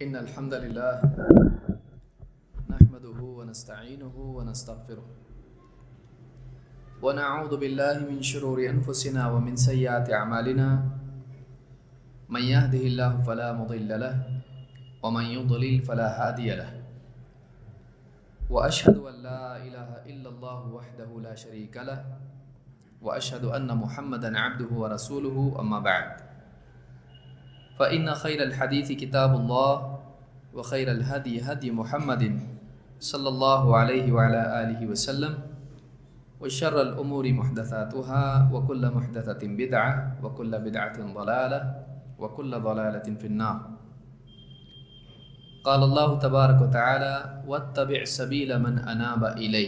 إن الحمد لله نحمده ونستعينه ونستغفره ونعوذ بالله من شرور أنفسنا ومن سيئات أعمالنا من يهده الله فلا مضل له ومن يضلل فلا هادي له وأشهد أن لا إله إلا الله وحده لا شريك له وأشهد أن محمدا عبده ورسوله أما بعد فإن خير الحديث كتاب الله وخير الهدي هدي محمد صلى الله عليه وعلى آله وسلم وشر الأمور محدثاتها وكل محدثة بدعة وكل بدعة ضلالة وكل ضلالة في النار. قال الله تبارك وتعالى واتبع سبيل من أناب إلي.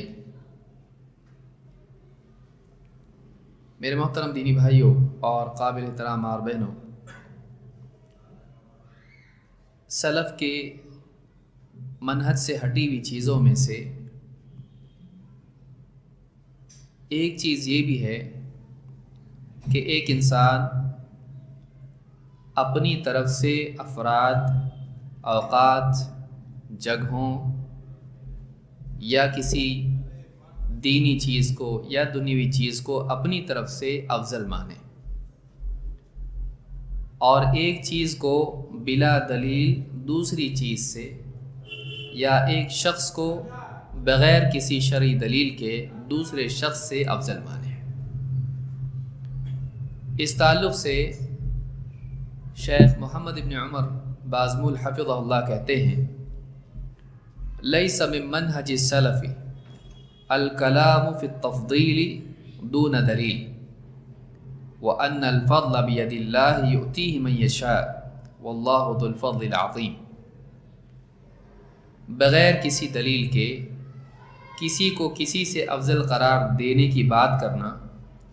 میرے محترم دینی بھائیوں اور قابل احترام اور بہنوں، سلف کے منہج سے ہٹی ہوئی چیزوں میں سے ایک چیز یہ بھی ہے کہ ایک انسان اپنی طرف سے افراد، اوقات، جگہوں یا کسی دینی چیز کو یا دنیوی چیز کو اپنی طرف سے افضل مانے، اور ایک چیز کو بلا دلیل دوسری چیز سے یا ایک شخص کو بغیر کسی شرعی دلیل کے دوسرے شخص سے افضل مانے۔ اس تعلق سے شیخ محمد ابن عمر بازمول حفظہ اللہ کہتے ہیں لیس من منہج السلف الکلام فی التفضیل دون دلیل وَأَنَّ الْفَضْلَ بِيَدِ اللَّهِ يُؤْتِيهِ مَن يَشَاءُ وَاللَّهُ ذُو الْفَضْلِ الْعَظِيمِ۔ بغیر کسی دلیل کے کسی کو کسی سے افضل قرار دینے کی بات کرنا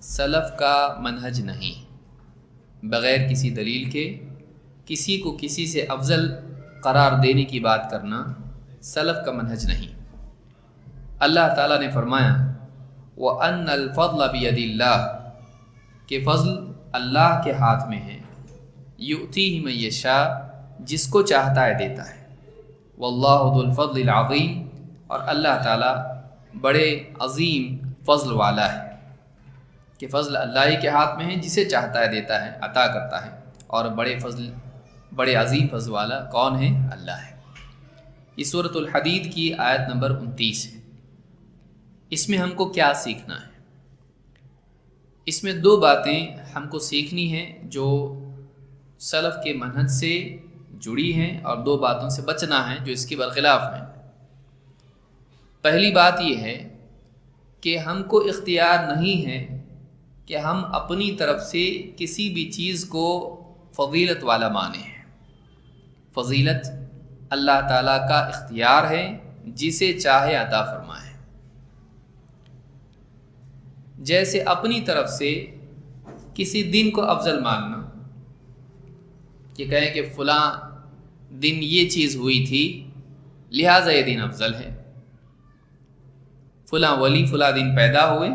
سلف کا منہج نہیں۔ بغیر کسی دلیل کے کسی کو کسی سے افضل قرار دینے کی بات کرنا سلف کا منہج نہیں۔ اللہ تعالیٰ نے فرمایا وَأَنَّ الْفَضْلَ بِيَدِ اللَّهِ کہ فضل اللہ کے ہاتھ میں ہے، یؤتیہ من یشاء جس کو چاہتا ہے دیتا ہے، واللہ ذو الفضل العظیم اور اللہ تعالیٰ بڑے عظیم فضل والا ہے، کہ فضل اللہ ہی کے ہاتھ میں ہے، جسے چاہتا ہے دیتا ہے، عطا کرتا ہے، اور بڑے عظیم فضل والا کون ہے؟ اللہ ہے۔ یہ سورۃ الحدید کی آیت نمبر 29 ہے۔ اس میں ہم کو کیا سیکھنا ہے؟ اس میں دو باتیں ہم کو سیکھنی ہیں جو سلف کے منہج سے جڑی ہیں، اور دو باتوں سے بچنا ہے جو اس کے برخلاف ہیں۔ پہلی بات یہ ہے کہ ہم کو اختیار نہیں ہے کہ ہم اپنی طرف سے کسی بھی چیز کو فضیلت والا مانیں۔ فضیلت اللہ تعالیٰ کا اختیار ہے، جسے چاہے عطا فرمائے۔ جیسے اپنی طرف سے کسی دن کو افضل ماننا، کہ کہیں کہ فلاں دن یہ چیز ہوئی تھی لہٰذا یہ دن افضل ہے، فلاں ولی فلاں دن پیدا ہوئے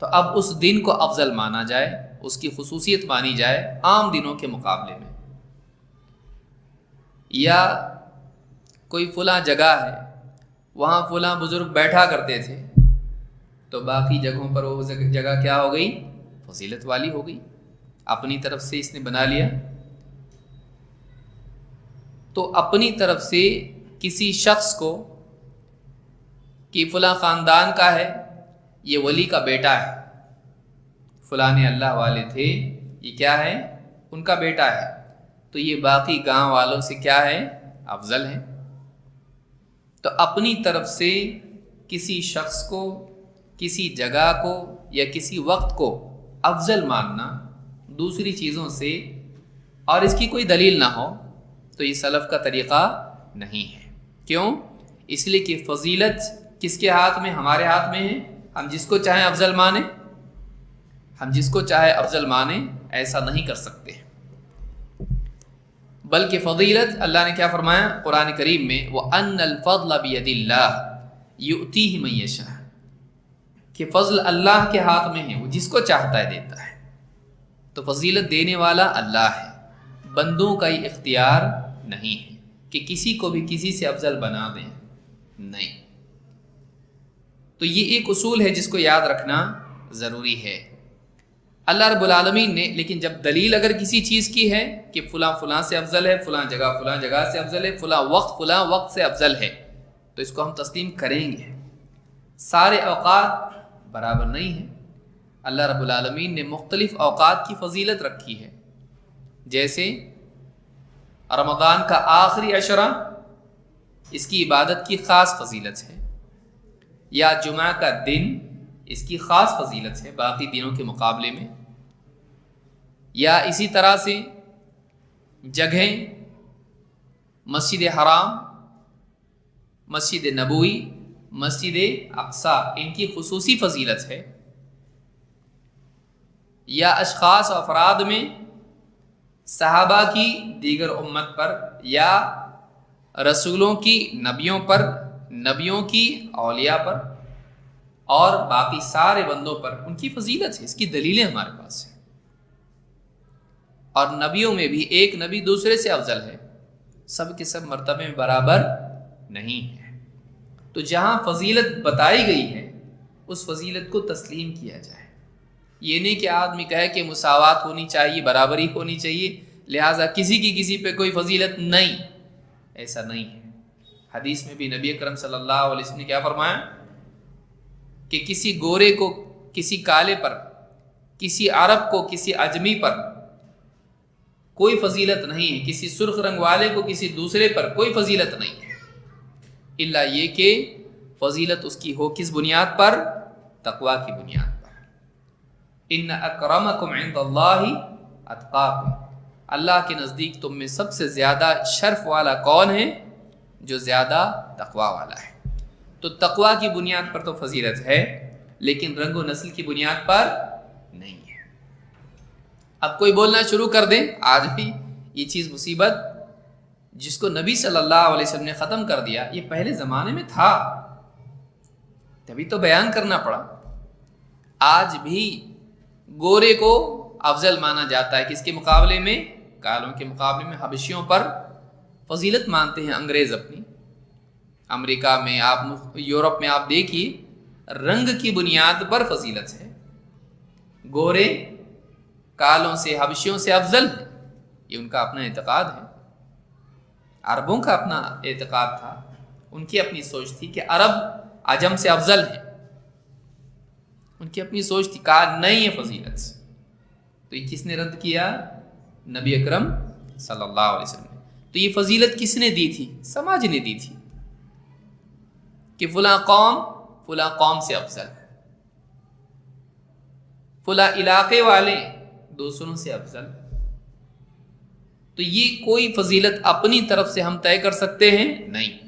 تو اب اس دن کو افضل مانا جائے، اس کی خصوصیت مانی جائے عام دنوں کے مقابلے میں۔ یا کوئی فلاں جگہ ہے، وہاں فلاں بزرگ بیٹھا کرتے تھے تو باقی جگہوں پر وہ جگہ کیا ہو گئی؟ فضیلت والی ہو گئی، اپنی طرف سے اس نے بنا لیا۔ تو اپنی طرف سے کسی شخص کو کہ فلاں خاندان کا ہے، یہ ولی کا بیٹا ہے، فلاں اللہ والے تھے، یہ کیا ہے؟ ان کا بیٹا ہے، تو یہ باقی گاؤں والوں سے کیا ہے؟ افضل ہے۔ تو اپنی طرف سے کسی شخص کو، کسی جگہ کو یا کسی وقت کو افضل ماننا دوسری چیزوں سے، اور اس کی کوئی دلیل نہ ہو، تو یہ سلف کا طریقہ نہیں ہے۔ کیوں؟ اس لیے کہ فضیلت کس کے ہاتھ میں؟ ہمارے ہاتھ میں ہے۔ ہم جس کو چاہیں افضل مانیں، ہم جس کو چاہے افضل مانیں، ایسا نہیں کر سکتے۔ بلکہ فضیلت اللہ نے کیا فرمایا قرآن کریم میں؟ وَأَنَّ الْفَضْلَ بِيَدِ اللَّهِ يُؤْتِيهِ مَن يَشَاءُ، کہ فضل اللہ کے ہاتھ میں ہے، وہ جس کو چاہتا ہے دیتا ہے۔ تو فضیلت دینے والا اللہ ہے، بندوں کا یہ اختیار نہیں ہے کہ کسی کو بھی کسی سے افضل بنا دیں، نہیں۔ تو یہ ایک اصول ہے جس کو یاد رکھنا ضروری ہے۔ اللہ رب العالمین نے لیکن جب دلیل اگر کسی چیز کی ہے کہ فلاں فلاں سے افضل ہے، فلاں جگہ سے افضل ہے، فلاں وقت سے افضل ہے، تو اس کو ہم تسلیم کریں گے۔ سارے اوقات برابر نہیں ہیں، اللہ رب العالمین نے مختلف اوقات کی فضیلت رکھی ہے، جیسے رمضان کا آخری عشرہ اس کی عبادت کی خاص فضیلت ہے، یا جمعہ کا دن اس کی خاص فضیلت ہے باقی دنوں کے مقابلے میں، یا اسی طرح سے جگہیں مسجد حرام، مسجد نبوی، مسجد اقصی، ان کی خصوصی فضیلت ہے، یا اشخاص و افراد میں صحابہ کی دیگر امت پر، یا رسولوں کی نبیوں پر، نبیوں کی اولیاء پر، اور باقی سارے بندوں پر ان کی فضیلت ہے، اس کی دلیلیں ہمارے پاس ہیں۔ اور نبیوں میں بھی ایک نبی دوسرے سے افضل ہے، سب کے سب مرتبے میں برابر نہیں ہے۔ تو جہاں فضیلت بتائی گئی ہے اس فضیلت کو تسلیم کیا جائے، یہ نہیں کہ آدمی کہے کہ مساوات ہونی چاہیے، برابری ہونی چاہیے، لہٰذا کسی کی کسی پہ کوئی فضیلت نہیں، ایسا نہیں ہے۔ حدیث میں بھی نبی اکرم صلی اللہ علیہ وسلم نے کیا فرمایا کہ کسی گورے کو کسی کالے پر، کسی عرب کو کسی عجمی پر کوئی فضیلت نہیں ہے، کسی سرخ رنگ والے کو کسی دوسرے پر کوئی فضیلت نہیں ہے، الا یہ کہ فضیلت اس کی ہو کس بنیاد پر؟ تقوی کی بنیاد پر۔ ان اکرمکم عند اللہ اتقاکم، اللہ کے نزدیک تم میں سب سے زیادہ شرف والا کون ہے؟ جو زیادہ تقوی والا ہے۔ تو تقوی کی بنیاد پر تو فضیلت ہے، لیکن رنگ و نسل کی بنیاد پر نہیں ہے۔ اب کوئی بولنا شروع کر دیں آج بھی یہ چیز مصیبت جس کو نبی صلی اللہ علیہ وسلم نے ختم کر دیا، یہ پہلے زمانے میں تھا، تبھی تو بیان کرنا پڑا۔ آج بھی گورے کو افضل مانا جاتا ہے، کس کے مقابلے میں؟ کالوں کے مقابلے میں۔ حبشیوں پر فضیلت مانتے ہیں انگریز اپنی۔ امریکہ میں آپ، یورپ میں آپ دیکھیے، رنگ کی بنیاد پر فضیلت ہے، گورے کالوں سے، حبشیوں سے افضل ہے، یہ ان کا اپنا اعتقاد ہے۔ عربوں کا اپنا اعتقاد تھا، ان کی اپنی سوچ تھی کہ عرب عجم سے افضل ہے، ان کی اپنی سوچ تھی، کہا نہیں ہے فضیلت۔ تو یہ کس نے رد کیا؟ نبی اکرم صلی اللہ علیہ وسلم نے۔ تو یہ فضیلت کس نے دی تھی؟ سماج نے دی تھی کہ فلاں قوم سے افضل ہے، فلاں علاقے والے دوسروں سے افضل۔ تو یہ کوئی فضیلت اپنی طرف سے ہم طے کر سکتے ہیں؟ نہیں۔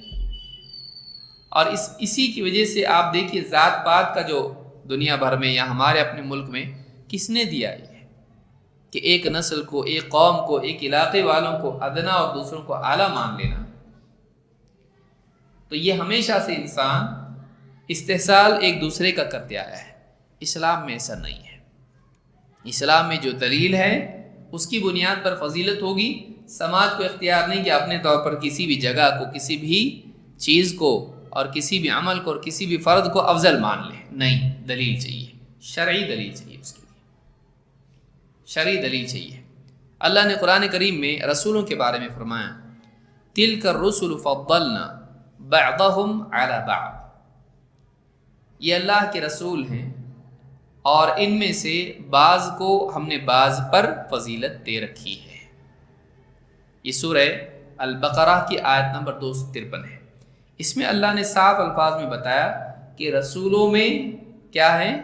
اور اسی کی وجہ سے آپ دیکھیے ذات پات کا جو دنیا بھر میں یا ہمارے اپنے ملک میں کس نے دیا یہ کہ ایک نسل کو، ایک قوم کو، ایک علاقے والوں کو ادنا اور دوسروں کو اعلیٰ مان لینا۔ تو یہ ہمیشہ سے انسان استحصال ایک دوسرے کا کرتے آیا ہے، اسلام میں ایسا نہیں ہے۔ اسلام میں جو دلیل ہے اس کی بنیاد پر فضیلت ہوگی۔ سماج کو اختیار نہیں کہ اپنے طور پر کسی بھی جگہ کو، کسی بھی چیز کو، اور کسی بھی عمل کو، اور کسی بھی فرد کو افضل مان لے، نہیں، دلیل چاہیے، شرعی دلیل چاہیے، اس کے لیے شرعی دلیل چاہیے۔ اللہ نے قرآن کریم میں رسولوں کے بارے میں فرمایا تِلْكَ الرُّسُلُ فَضَّلْنَا بَعْضَهُمْ عَلَى بَعْضٍ، یہ اللہ کے رسول ہیں اور ان میں سے بعض کو ہم نے بعض پر فضیلت دے رکھی ہے۔ یہ سورہ البقرہ کی آیت نمبر 253 ہے۔ اس میں اللہ نے صاف الفاظ میں بتایا کہ رسولوں میں کیا ہے؟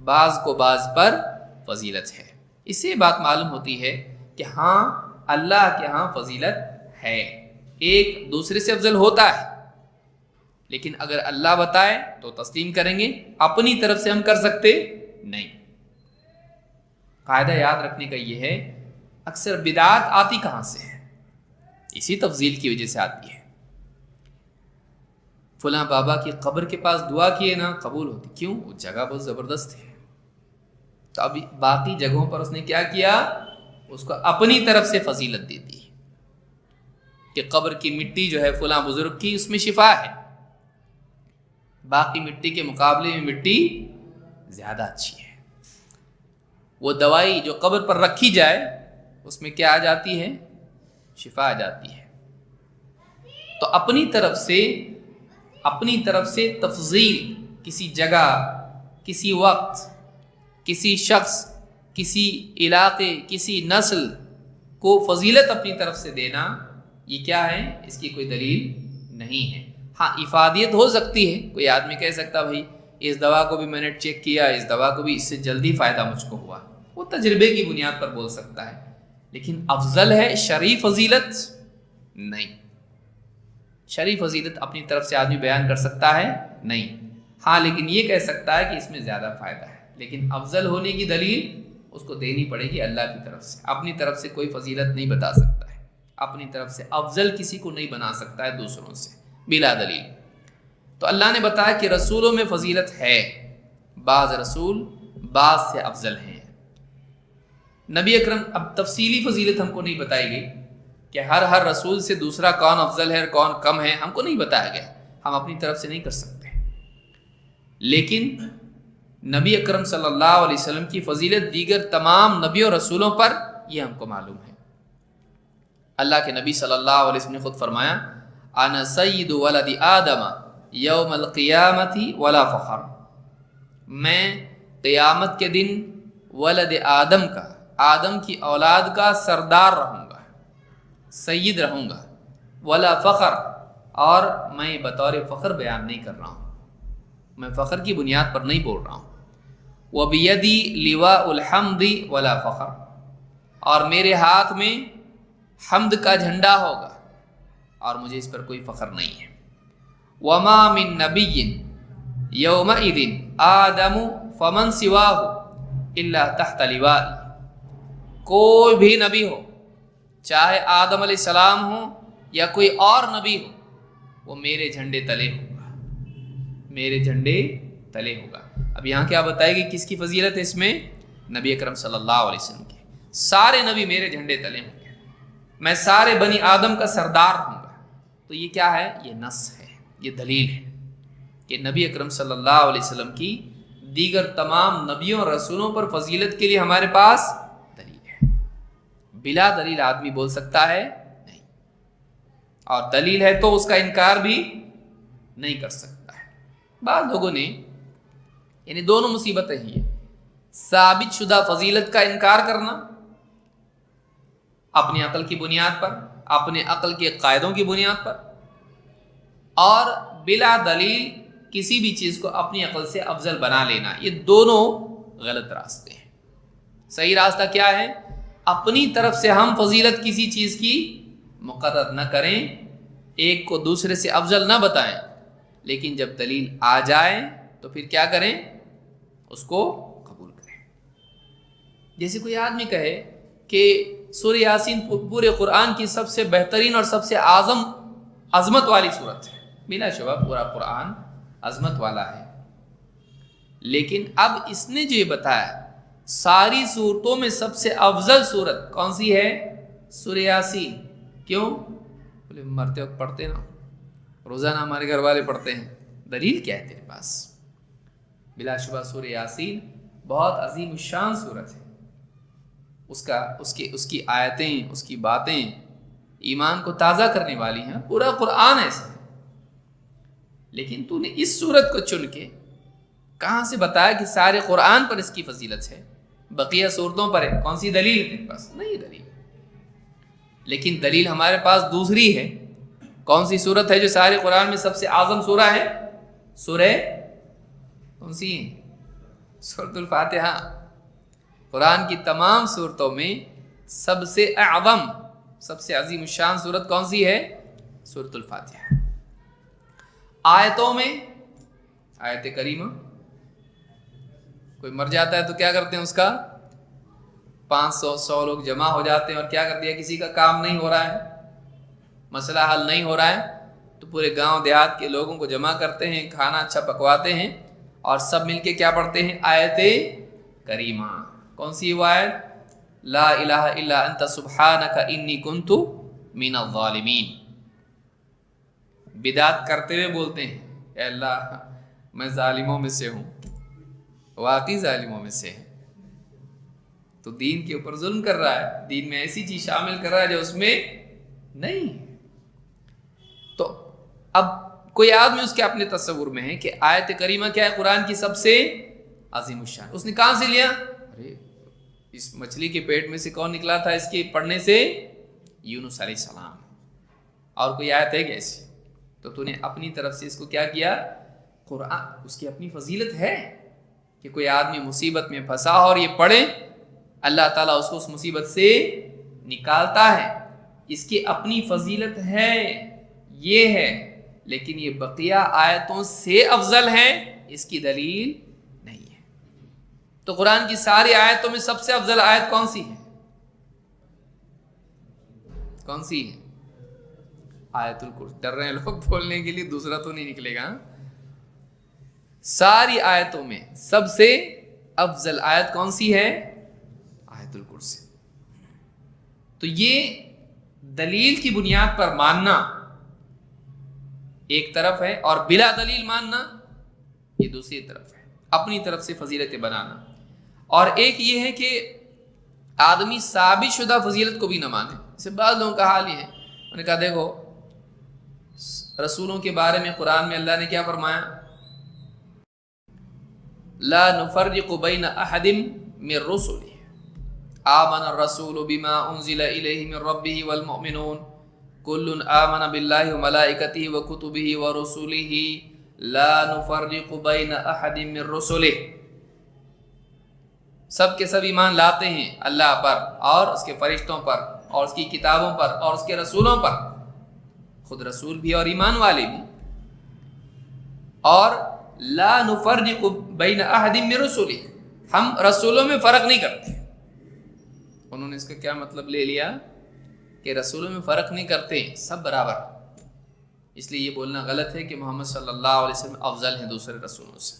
بعض کو بعض پر فضیلت ہے۔ اس سے یہ بات معلوم ہوتی ہے کہ ہاں اللہ کے ہاں فضیلت ہے، ایک دوسرے سے افضل ہوتا ہے، لیکن اگر اللہ بتائے تو تسلیم کریں گے، اپنی طرف سے ہم کر سکتے نہیں۔ قاعدہ یاد رکھنے کا یہ ہے، اکثر بدعات آتی کہاں سے ہے؟ اسی تفضیل کی وجہ سے آتی ہے۔ فلاں بابا کی قبر کے پاس دعا کیے نا قبول ہوتی، کیوں؟ وہ جگہ بہت زبردست ہے۔ تو اب باقی جگہوں پر اس نے کیا کیا؟ اس کو اپنی طرف سے فضیلت دے دی۔ کہ قبر کی مٹی جو ہے فلاں بزرگ کی اس میں شفا ہے، باقی مٹی کے مقابلے میں مٹی زیادہ اچھی ہے۔ وہ دوائی جو قبر پر رکھی جائے اس میں کیا آ جاتی ہے؟ شفا آ جاتی ہے۔ تو اپنی طرف سے تفضیل کسی جگہ، کسی وقت، کسی شخص، کسی علاقے، کسی نسل کو فضیلت اپنی طرف سے دینا، یہ کیا ہے؟ اس کی کوئی دلیل نہیں ہے۔ ہاں افادیت ہو سکتی ہے، کوئی آدمی کہہ سکتا بھائی اس دوا کو بھی میں نے چیک کیا، اس دوا کو بھی اس سے جلدی فائدہ مجھ کو ہوا، وہ تجربے کی بنیاد پر بول سکتا ہے، لیکن افضل ہے شرعی فضیلت نہیں۔ شرعی فضیلت اپنی طرف سے آدمی بیان کر سکتا ہے نہیں، ہاں لیکن یہ کہہ سکتا ہے کہ اس میں زیادہ فائدہ ہے، لیکن افضل ہونے کی دلیل اس کو دینی پڑے گی اللہ کی طرف سے۔ اپنی طرف سے کوئی فضیلت نہیں بتا سکتا ہے، اپنی طرف سے افضل کسی کو نہیں بنا سکتا ہے دوسروں سے بلا دلیل۔ تو اللہ نے بتایا کہ رسولوں میں فضیلت ہے، بعض رسول بعض سے افضل ہیں۔ نبی اکرم، اب تفصیلی فضیلت ہم کو نہیں بتائی گئی کہ ہر رسول سے دوسرا کون افضل ہے اور کون کم ہے، ہم کو نہیں بتایا گیا، ہم اپنی طرف سے نہیں کر سکتے، لیکن نبی اکرم صلی اللہ علیہ وسلم کی فضیلت دیگر تمام نبیوں رسولوں پر یہ ہم کو معلوم ہے۔ اللہ کے نبی صلی اللہ علیہ وسلم نے خود فرمایا انا سید ولد آدم یوم القیامت ولا فخر، میں قیامت کے دن ولد آدم کا، آدم کی اولاد کا سردار رہوں گا، سید رہوں گا، ولا فخر، اور میں بطور فخر بیان نہیں کر رہا ہوں، میں فخر کی بنیاد پر نہیں بول رہا ہوں۔ وَبِيَدِي لِوَاءُ الْحَمْدِ وَلَا فَخْرٍ، اور میرے ہاتھ میں حمد کا جھنڈا ہوگا اور مجھے اس پر کوئی فخر نہیں ہے۔ وَمَا مِن نَبِيٍّ يَوْمَئِذٍ آدَمُ فَمَنْ سِوَاهُ إِلَّا تَحْتَ لِوَائِهِ، کوئی بھی نبی ہو، چاہے آدم علیہ السلام ہو یا کوئی اور نبی ہو، وہ میرے جھنڈے تلے ہوگا، میرے جھنڈے تلے ہوگا۔ اب یہاں کیا بتائے گی کس کی فضیلت ہے؟ اس میں نبی اکرم صلی اللہ علیہ وسلم کی، سارے نبی میرے جھنڈے تلے ہوں گے، میں سارے بنی آدم کا سردار ہوں گا۔ تو یہ کیا ہے؟ یہ نص ہے، یہ دلیل ہے کہ نبی اکرم صلی اللہ علیہ وسلم کی دیگر تمام نبیوں اور رسولوں پر فضیلت کے لیے ہمارے پاس دلیل ہے۔ بلا دلیل آدمی بول سکتا ہے نہیں، اور دلیل ہے تو اس کا انکار بھی نہیں کر سکتا ہے۔ بعض لوگوں نے، یعنی دونوں مصیبتیں ہی ہیں، ثابت شدہ فضیلت کا انکار کرنا اپنی عقل کی بنیاد پر، اپنے عقل کے قاعدوں کی بنیاد پر، اور بلا دلیل کسی بھی چیز کو اپنی عقل سے افضل بنا لینا، یہ دونوں غلط راستے ہیں۔ صحیح راستہ کیا ہے؟ اپنی طرف سے ہم فضیلت کسی چیز کی مقرر نہ کریں، ایک کو دوسرے سے افضل نہ بتائیں، لیکن جب دلیل آ جائے تو پھر کیا کریں؟ اس کو قبول کریں۔ جیسے کوئی آدمی کہے کہ سورہ یاسین پورے قرآن کی سب سے بہترین اور سب سے اعظم عظمت والی صورت ہے، بلا شبہ پورا قرآن عظمت والا ہے، لیکن اب اس نے جو یہ بتایا ساری صورتوں میں سب سے افضل صورت کون سی ہے؟ سورہ یاسین۔ کیوں؟ بولے مرتے وقت پڑھتے نا، روزانہ ہمارے گھر والے پڑھتے ہیں، دلیل کیا ہے تیرے پاس؟ بلا شبہ سورہ یاسین بہت عظیم الشان صورت ہے، اس کی آیتیں، اس کی باتیں ایمان کو تازہ کرنے والی ہیں، پورا قرآن ایسا ہے، لیکن تو نے اس صورت کو چن کے کہاں سے بتایا کہ سارے قرآن پر اس کی فضیلت ہے، بقیہ صورتوں پر ہے؟ کون سی دلیل ہے تیرے پاس؟ نہیں دلیل، لیکن دلیل ہمارے پاس دوسری ہے۔ کون سی صورت ہے جو سارے قرآن میں سب سے اعظم سورہ ہے؟ سورہ کون سی ہے؟ سورۃ الفاتحہ۔ قرآن کی تمام صورتوں میں سب سے اعظم، سب سے عظیم الشان صورت کون سی ہے؟ سورۃ الفاتحہ۔ آیتوں میں آیت کریمہ، کوئی مر جاتا ہے تو کیا کرتے ہیں؟ اس کا 500 لوگ جمع ہو جاتے ہیں، اور کیا کر دیا؟ کسی کا کام نہیں ہو رہا ہے، مسئلہ حل نہیں ہو رہا ہے، تو پورے گاؤں دیہات کے لوگوں کو جمع کرتے ہیں، کھانا اچھا پکواتے ہیں، اور سب مل کے کیا پڑھتے ہیں؟ آیت کریمہ۔ کون سی وہ آیت؟ لا الہ الا انت سبحانک انی کنت من الظالمین. بدعت کرتے ہوئے بولتے ہیں اے اللہ میں ظالموں میں سے ہوں، واقعی ظالموں میں سے ہے. تو دین کے اوپر ظلم کر رہا ہے، دین میں ایسی چیز شامل کر رہا ہے جو اس میں نہیں. تو اب کوئی آدمی اس کے اپنے تصور میں ہے کہ آیت کریمہ کیا ہے؟ قرآن کی سب سے عظیم الشان. اس نے کہاں سے لیا؟ ارے اس مچھلی کے پیٹ میں سے کون نکلا تھا اس کے پڑھنے سے؟ یونس علیہ السلام. اور کوئی آیت ہے کیسی؟ تو نے اپنی طرف سے اس کو کیا کیا؟ قرآن اس کی اپنی فضیلت ہے کہ کوئی آدمی مصیبت میں پھنسا اور یہ پڑھے، اللہ تعالیٰ اس کو اس مصیبت سے نکالتا ہے. اس کی اپنی فضیلت ہے، یہ ہے، لیکن یہ بقیہ آیتوں سے افضل ہے، اس کی دلیل نہیں ہے. تو قرآن کی ساری آیتوں میں سب سے افضل آیت کون سی ہے؟ کون سی ہے؟ آیت الکرسی. ڈر رہے ہیں لوگ بولنے کے لیے، دوسرا تو نہیں نکلے گا. ساری آیتوں میں سب سے افضل آیت کون سی ہے؟ آیت الکرسی. تو یہ دلیل کی بنیاد پر ماننا ایک طرف ہے اور بلا دلیل ماننا یہ دوسری طرف ہے، اپنی طرف سے فضیلتیں بنانا. اور ایک یہ ہے کہ آدمی ثابت شدہ فضیلت کو بھی نہ مانے. جیسے بعض لوگوں کا حال یہ ہے، انہوں نے کہا دیکھو رسولوں کے بارے میں قرآن میں اللہ نے کیا فرمایا؟ لا نفرق بین احد من رسله آمن الرسول بما انزل الیہ من ربہ والمؤمنون کل آمن باللہ وملائکتہ وکتبہ ورسلہ لا نفرق بین احد من رسله. سب کے سب ایمان لاتے ہیں اللہ پر اور اس کے فرشتوں پر اور اس کی کتابوں پر اور اس کے رسولوں پر، خود رسول بھی اور ایمان والے بھی. اور لا نفرق بین احد من رسلہ، ہم رسولوں میں فرق نہیں کرتے. انہوں نے اس کا کیا مطلب لے لیا کہ رسولوں میں فرق نہیں کرتے، سب برابر. اس لیے یہ بولنا غلط ہے کہ محمد صلی اللہ علیہ وسلم افضل ہیں دوسرے رسولوں سے.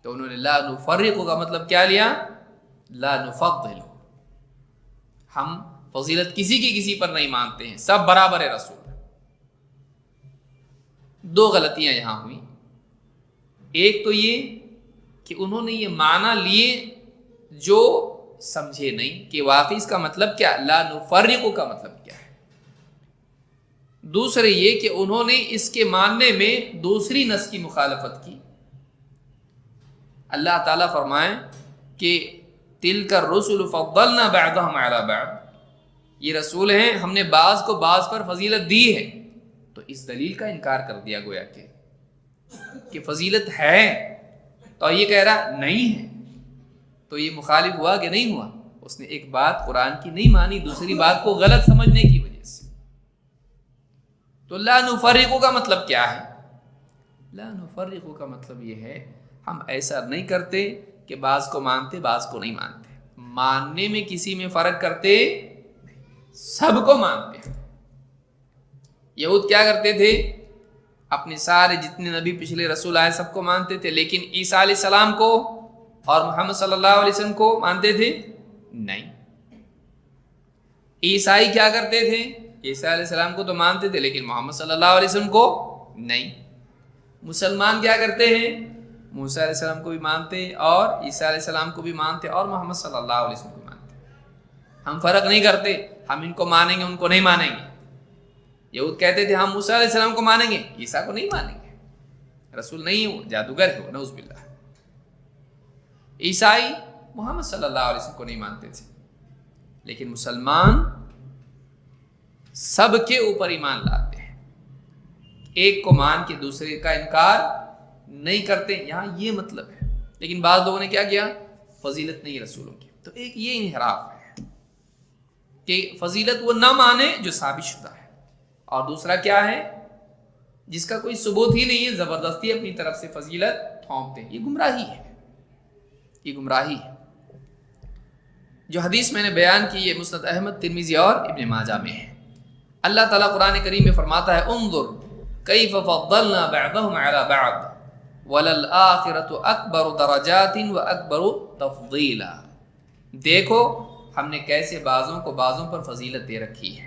تو انہوں نے لا نفرق کا مطلب کیا لیا؟ لا نفضل، ہم فضیلت کسی کی کسی پر نہیں مانتے ہیں، سب برابر ہے رسول. دو غلطیاں یہاں ہوئی. ایک تو یہ کہ انہوں نے یہ معنی لیے جو سمجھے نہیں کہ واقعی اس کا مطلب کیا، لا نفرق کا مطلب کیا ہے. دوسرے یہ کہ انہوں نے اس کے ماننے میں دوسری نص کی مخالفت کی. اللہ تعالیٰ فرمائے کہ تلک الرسل فضلنا بعضهم على بعض، یہ رسول ہیں ہم نے بعض کو بعض پر فضیلت دی ہے. تو اس دلیل کا انکار کر دیا گویا کہ فضیلت ہے، تو یہ کہہ رہا نہیں ہے. تو یہ مخالف ہوا کہ نہیں ہوا؟ اس نے ایک بات قرآن کی نہیں مانی دوسری بات کو غلط سمجھنے کی وجہ سے. تو لا نفرق کا مطلب کیا ہے؟ لا نفرق کا مطلب یہ ہے ہم ایسا نہیں کرتے کہ بعض کو مانتے بعض کو نہیں مانتے. ماننے میں کسی میں فرق کرتے، سب کو مانتے ہیں. یہود کیا کرتے تھے؟ اپنے سارے جتنے نبی پچھلے رسول آئے سب کو مانتے تھے، لیکن عیسیٰ علیہ السلام کو اور محمد صلی اللہ علیہ وسلم کو مانتے تھے نہیں. عیسائی کیا کرتے تھے؟ عیسیٰ علیہ السلام کو تو مانتے تھے لیکن محمد صلی اللہ علیہ وسلم کو نہیں. مسلمان کیا کرتے ہیں؟ موسیٰ علیہ السلام کو بھی مانتے اور عیسیٰ علیہ السلام کو بھی مانتے اور محمد صلی اللہ علیہ وسلم کو مانتے. ہم فرق نہیں کرتے، ہم ان کو مانیں گے ان کو نہیں مانیں گے. یہود کہتے تھے ہم موسیٰ علیہ السلام کو مانیں گے عیسیٰ کو نہیں مانیں گے، رسول نہیں ہو، جادوگر ہو، نعوذ باللہ. عیسائی محمد صلی اللہ علیہ وسلم کو نہیں مانتے تھے، لیکن مسلمان سب کے اوپر ایمان لاتے ہیں، ایک کو مان کے دوسرے کا انکار نہیں کرتے. یہاں یہ مطلب ہے. لیکن بعض لوگوں نے کیا کیا؟ فضیلت نہیں رسولوں کی. تو ایک یہ انحراف ہے کہ فضیلت وہ نہ مانے جو ثابت شدہ ہے، اور دوسرا کیا ہے؟ جس کا کوئی ثبوت ہی نہیں ہے زبردستی اپنی طرف سے فضیلت تھوپتے. یہ گمراہی ہے، یہ گمراہی ہے. جو حدیث میں نے بیان کی یہ مسند احمد، ترمذی اور ابن ماجہ میں ہے. اللہ تعالیٰ قرآن کریم میں فرماتا ہے انظر کیف فضلنا بعضهم على بعض وللآخرۃ اکبر درجات واکبر تفضیلا. دیکھو ہم نے کیسے بعضوں کو بعضوں پر فضیلت دے رکھی ہے.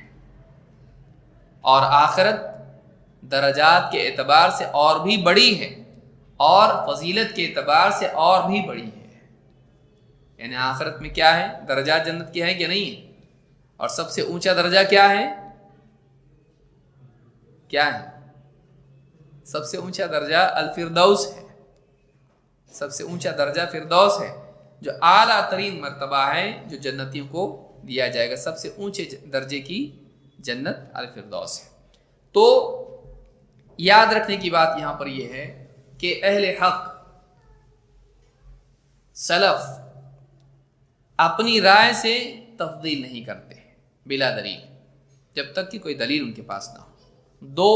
اور آخرت درجات کے اعتبار سے اور بھی بڑی ہے اور فضیلت کے اعتبار سے اور بھی بڑی ہے۔ یعنی آخرت میں کیا ہے؟ درجات جنت کے ہیں کہ نہیں ہے؟ اور سب سے اونچا درجہ کیا ہے؟ کیا ہے؟ سب سے اونچا درجہ الفردوس ہے۔ سب سے اونچا درجہ فردوس ہے، جو اعلیٰ ترین مرتبہ ہے جو جنتیوں کو دیا جائے گا۔ سب سے اونچے درجے کی جنت الفردوس ہے۔ تو یاد رکھنے کی بات یہاں پر یہ ہے کہ اہل حق سلف اپنی رائے سے تفضیل نہیں کرتے بلا دلیل، جب تک کہ کوئی دلیل ان کے پاس نہ ہو۔ دو،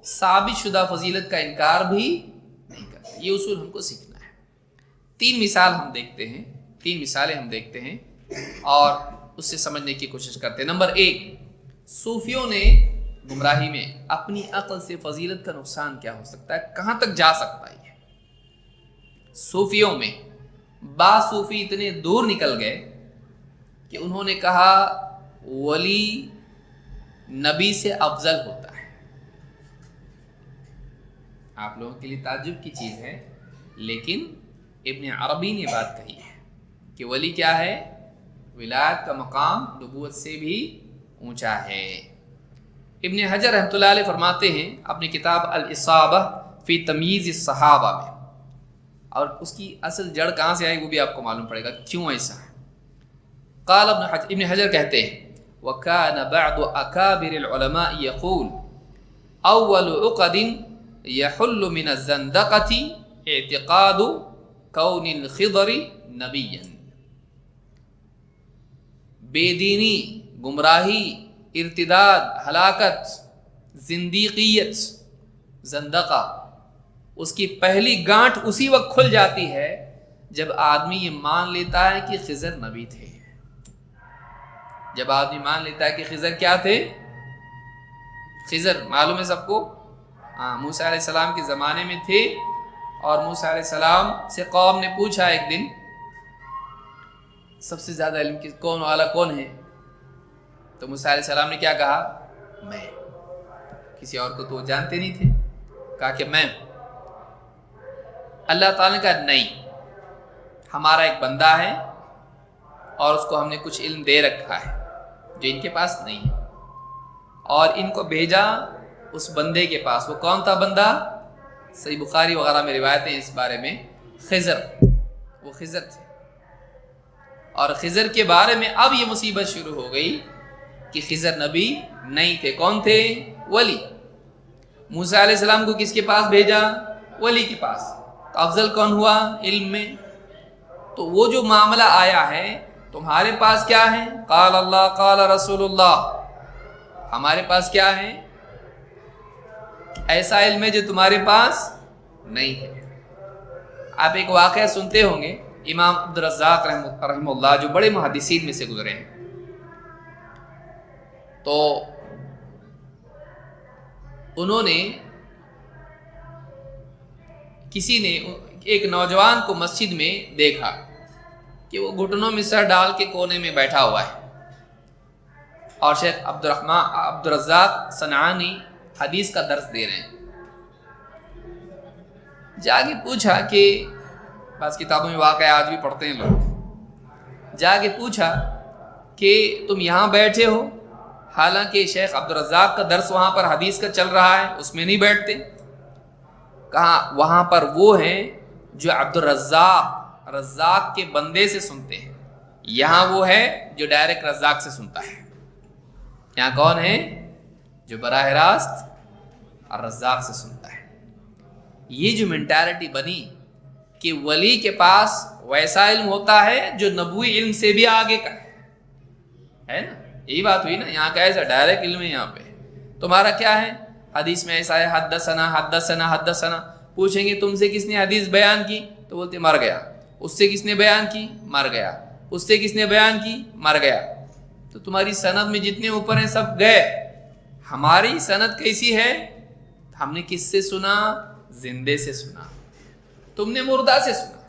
ثابت شدہ فضیلت کا انکار بھی نہیں کرتے۔ یہ اصول ہم کو سیکھنا ہے۔ تین مثالیں ہم دیکھتے ہیں اور اس سے سمجھنے کی کوشش کرتے ہیں۔ نمبر ایک، صوفیوں نے گمراہی میں اپنی عقل سے فضیلت کا نقصان کیا ہو سکتا ہے، کہاں تک جا سکتا ہے یہ؟ صوفیوں میں بعض صوفی اتنے دور نکل گئے کہ انہوں نے کہا ولی نبی سے افضل ہوتا ہے۔ آپ لوگوں کے لیے تعجب کی چیز ہے، لیکن ابن عربی نے بات کہی ہے کہ ولی کیا ہے؟ ولایت کا مقام نبوت سے بھی اونچا ہے۔ ابن حجر رحمۃ اللہ علیہ فرماتے ہیں اپنی کتاب الاصابہ فی تمییز الصحابہ میں، اور اس کی اصل جڑ کہاں سے آئی وہ بھی آپ کو معلوم پڑے گا کیوں ایسا ہے۔ قال ابن حجر کہتے ہیں وَكَانَ بَعْضُ أَكَابِرِ الْعُلَمَاءِ يَقُولُ أَوَّلُ عُقَدٍ يَحُلُّ مِنَ الزَّنْدَقَةِ اعْتِقَادُ كَوْنِ الْخِضْرِ نَبِيًّا۔ بے دینی، گمراہی، ارتداد، ہلاکت، زندیقیت، زندقہ، اس کی پہلی گانٹھ اسی وقت کھل جاتی ہے جب آدمی یہ مان لیتا ہے کہ خضر نبی تھے۔ جب آدمی مان لیتا ہے کہ خضر کیا تھے؟ خضر معلوم ہے سب کو، موسیٰ علیہ السلام کے زمانے میں تھے، اور موسیٰ علیہ السلام سے قوم نے پوچھا ایک دن سب سے زیادہ علم کون والا کون ہے؟ تو موسیٰ علیہ السلام نے کیا کہا؟ میں۔ کسی اور کو تو وہ جانتے نہیں تھے، کہا کہ میں۔ اللہ تعالیٰ نے کہا نہیں، ہمارا ایک بندہ ہے اور اس کو ہم نے کچھ علم دے رکھا ہے جو ان کے پاس نہیں ہے، اور ان کو بھیجا اس بندے کے پاس۔ وہ کون تھا بندہ؟ صحیح بخاری وغیرہ میں روایتیں اس بارے میں، خضر، وہ خضر تھے۔ اور خضر کے بارے میں اب یہ مصیبت شروع ہو گئی کہ خضر نبی نہیں تھے، کون تھے؟ ولی۔ موسیٰ علیہ السلام کو کس کے پاس بھیجا؟ ولی کے پاس۔ تو افضل کون ہوا علم میں؟ تو وہ جو معاملہ آیا ہے، تمہارے پاس کیا ہے؟ قال اللہ قال رسول اللہ۔ ہمارے پاس کیا ہے؟ ایسا علم ہے جو تمہارے پاس نہیں ہے۔ آپ ایک واقعہ سنتے ہوں گے، امام عبدالرزاق رحمہ اللہ جو بڑے محدثین میں سے گزرے ہیں، تو انہوں نے کسی نے ایک نوجوان کو مسجد میں دیکھا کہ وہ گھٹنوں میں سر ڈال کے کونے میں بیٹھا ہوا ہے، اور شیخ عبدالرزاق صنعانی حدیث کا درس دے رہے ہیں۔ جا کے پوچھا کہ بعض کتابوں میں واقعہ آج بھی پڑھتے ہیں لوگ، جا کے پوچھا کہ تم یہاں بیٹھے ہو حالانکہ شیخ عبدالرزاق کا درس وہاں پر حدیث کا چل رہا ہے، اس میں نہیں بیٹھتے؟ کہا وہاں پر وہ ہیں جو رزاق کے بندے سے سنتے ہیں، یہاں وہ ہے جو ڈائریکٹ رزاق سے سنتا ہے۔ یہاں کون ہے؟ جو براہ راست رزاق سے سنتا ہے۔ یہ جو مینٹالٹی بنی کہ ولی کے پاس ویسا علم ہوتا ہے جو نبوی علم سے بھی آگے کا ہے نا؟ یہی بات ہوئی نا، یہاں کا ایسا ڈائریکٹ علم ہے۔ یہاں پہ تمہارا کیا ہے؟ حدیث میں ایسا ہے حدثنا حدثنا حدثنا، پوچھیں گے تم سے کس نے حدیث بیان کی؟ تو بولتے مر گیا۔ اس سے کس نے بیان کی؟ مر گیا۔ اس سے کس نے بیان کی؟ مر گیا۔ تو تمہاری سند میں جتنے اوپر ہیں سب گئے۔ ہماری سند کیسی ہے؟ ہم نے کس سے سنا؟ زندے سے سنا، تم نے مردہ سے سنا۔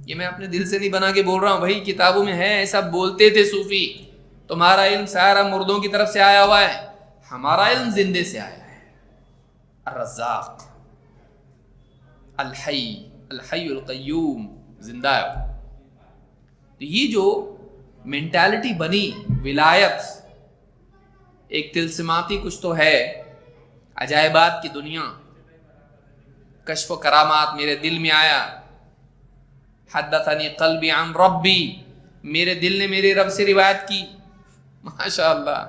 یہ میں اپنے دل سے نہیں بنا کے بول رہا ہوں بھائی، کتابوں میں ہے، ایسا بولتے تھے صوفی، تمہارا علم سارا مردوں کی طرف سے آیا ہوا ہے، ہمارا علم زندے سے آیا ہے، الرزاق، الحی، الحی القیوم، زندہ ہے۔ تو یہ جو مینٹالٹی بنی ولایت، ایک تلسماتی کچھ تو ہے، عجائبات کی دنیا، کشف و کرامات، میرے دل میں آیا، حدثنی قلبی عن ربی، میرے دل نے میرے رب سے روایت کی، ماشاء اللہ،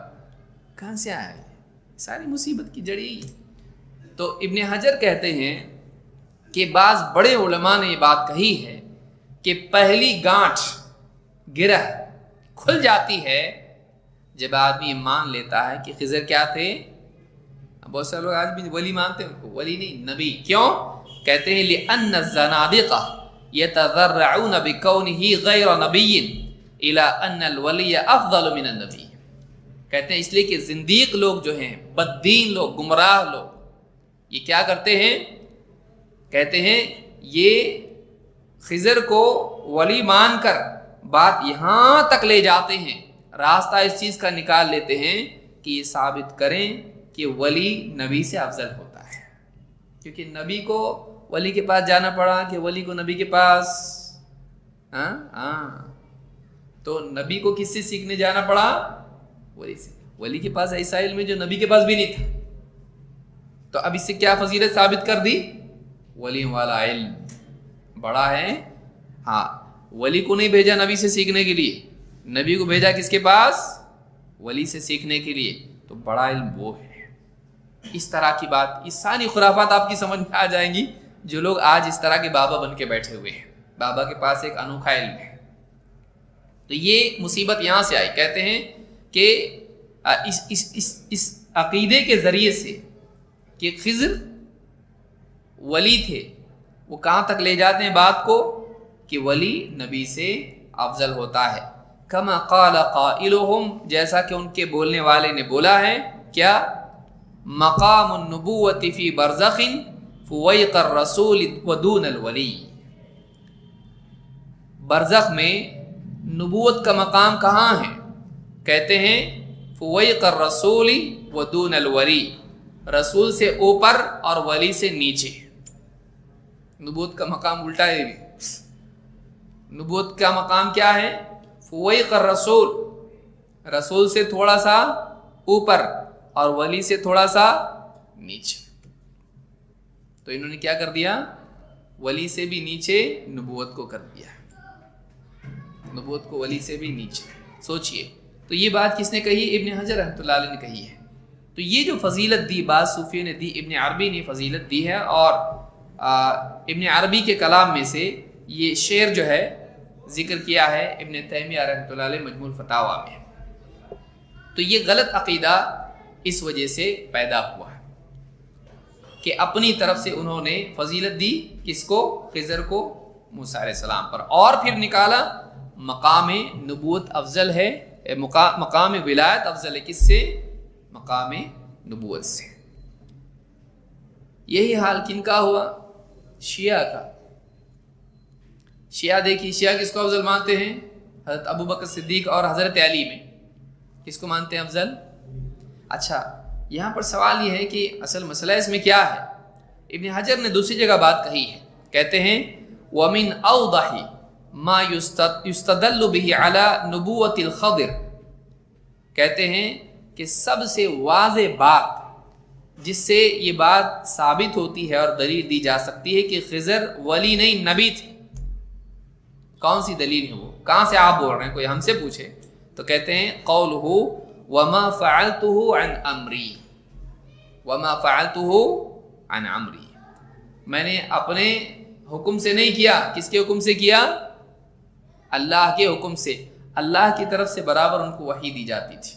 کہاں سے آیا ہے؟ ساری مصیبت کی جڑی۔ تو ابن حجر کہتے ہیں کہ بعض بڑے علماء نے یہ بات کہی ہے کہ پہلی گانٹھ، گرہ کھل جاتی ہے جب آدمی مان لیتا ہے کہ خضر کیا تھے۔ بہت سارے لوگ آج بھی ولی مانتے ہیں، ان کو ولی نہیں، نبی۔ کیوں؟ کہتے ہیں لِأَنَّ الزَّنَادِقَةَ يَتَذَرَّعُونَ بِكَوْنِهِ غَيْرَ نَبِيٍّ إِلَىٰ أَنَّ الْوَلِيَّ أَفْضَلُ مِنَ النَّبِيِّ۔ کہتے ہیں اس لیے کہ زندیق لوگ جو ہیں، بددین لوگ، گمراہ لوگ، یہ کیا کرتے ہیں؟ کہتے ہیں یہ خضر کو ولی مان کر بات یہاں تک لے جاتے ہیں، راستہ اس چیز کا نکال لیتے ہیں کہ یہ ثابت کریں کہ ولی نبی سے افضل ہوتا ہے، کیونکہ نبی کو ولی کے پاس جانا پڑا کہ ولی کو نبی کے پاس، تو نبی کو کس سے سیکھنے جانا پڑا؟ ولی سے۔ ولی کے پاس ایسا علم ہے جو نبی کے پاس بھی نہیں تھا، تو اب اس سے کیا فضیلت ثابت کر دی؟ ولی والا علم بڑا ہے۔ ہاں، ولی کو نہیں بھیجا نبی سے سیکھنے کے لیے، نبی کو بھیجا کس کے پاس؟ ولی سے سیکھنے کے لیے، تو بڑا علم وہ ہے۔ اس طرح کی بات، اس ساری خرافات آپ کی سمجھ میں آ جائیں گی جو لوگ آج اس طرح کے بابا بن کے بیٹھے ہوئے ہیں۔ بابا کے پاس ایک انوکھا علم ہے۔ تو یہ مصیبت یہاں سے آئی۔ کہتے ہیں کہ اس عقیدے کے ذریعے سے کہ خضر ولی تھے، وہ کہاں تک لے جاتے ہیں بات کو کہ ولی نبی سے افضل ہوتا ہے۔ کما قال قائلہم، جیسا کہ ان کے بولنے والے نے بولا ہے، کیا؟ مقام النبوت فی برزخ فویق الرسول ودون الولی۔ برزخ میں نبوت کا مقام کہاں ہے؟ کہتے ہیں فویق الرسول ودون الولی، رسول سے اوپر اور ولی سے نیچے۔ نبوت کا مقام الٹا ہے۔ نبوت کا مقام کیا ہے؟ فویق الرسول، رسول سے تھوڑا سا اوپر اور ولی سے تھوڑا سا نیچے۔ تو انہوں نے کیا کر دیا؟ ولی سے بھی نیچے نبوت کو کر دیا، نبوت کو ولی سے بھی نیچے۔ سوچئے، تو یہ بات کس نے کہی؟ ابن حجر رحمۃ اللہ علیہ نے کہی ہے۔ تو یہ جو فضیلت دی، بعض صوفیوں نے دی، ابن عربی نے فضیلت دی ہے، اور ابن عربی کے کلام میں سے یہ شعر جو ہے ذکر کیا ہے ابن تیمیہ رحمۃ اللہ علیہ مجموع الفتاویٰ میں۔ تو یہ غلط عقیدہ اس وجہ سے پیدا ہوا ہے کہ اپنی طرف سے انہوں نے فضیلت دی، کس کو؟ خضر کو، موسیٰ علیہ السلام پر، اور پھر نکالا مقام نبوت افضل ہے، مقام ولایت افضل ہے، کس سے؟ مقام نبوت سے۔ یہی حال کن کا ہوا؟ شیعہ کا۔ شیعہ دیکھیے، شیعہ کس کو افضل مانتے ہیں؟ حضرت ابو بکر صدیق اور حضرت علی میں کس کو مانتے ہیں افضل؟ اچھا، یہاں پر سوال یہ ہے کہ اصل مسئلہ اس میں کیا ہے؟ ابن حجر نے دوسری جگہ بات کہی ہے، کہتے ہیں وَمِنْ أَوْضَحِ مَا يُسْتَدَلُّ بِهِ عَلَى نُبُوَّةِ الْخَضِرِ، کہتے ہیں کہ سب سے واضح بات جس سے یہ بات ثابت ہوتی ہے اور دلیل دی جا سکتی ہے کہ خضر ولی نہیں نبی تھے، کون سی دلیل ہے وہ؟ کہاں سے آپ بول رہے ہیں؟ کوئی ہم سے پوچھے تو کہتے ہیں قولہ وما فعلته عن امری، وما فعلته عن امری، میں نے اپنے حکم سے نہیں کیا، کس کے حکم سے کیا؟ اللہ کے حکم سے، اللہ کی طرف سے برابر ان کو وحی دی جاتی تھی۔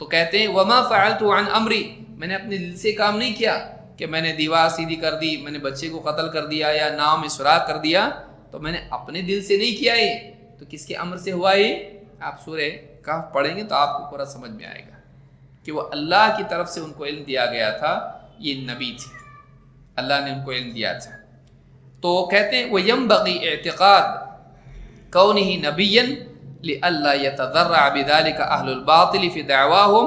تو کہتے ہیں وما فعلته عن امری، میں نے اپنے دل سے کام نہیں کیا کہ میں نے دیوار سیدھی کر دی، میں نے بچے کو قتل کر دیا یا ناؤ میں سوراخ کر دیا، تو میں نے اپنے دل سے نہیں کیا یہ، تو کس کے امر سے ہوا یہ؟ آپ سورہ کہف پڑھیں گے تو آپ کو پورا سمجھ میں آئے گا کہ وہ اللہ کی طرف سے ان کو علم دیا گیا تھا، یہ نبی تھے، اللہ نے ان کو علم دیا تھا۔ تو کہتے ہیں وَيَنبَغِي اعتقاد كَوْنِهِ نَبِيًّا لِأَلَّا يَتَذَرَّعَ بِذَلِكَ أَهْلُ الْبَاطِلِ فِي دَعْوَاهُمْ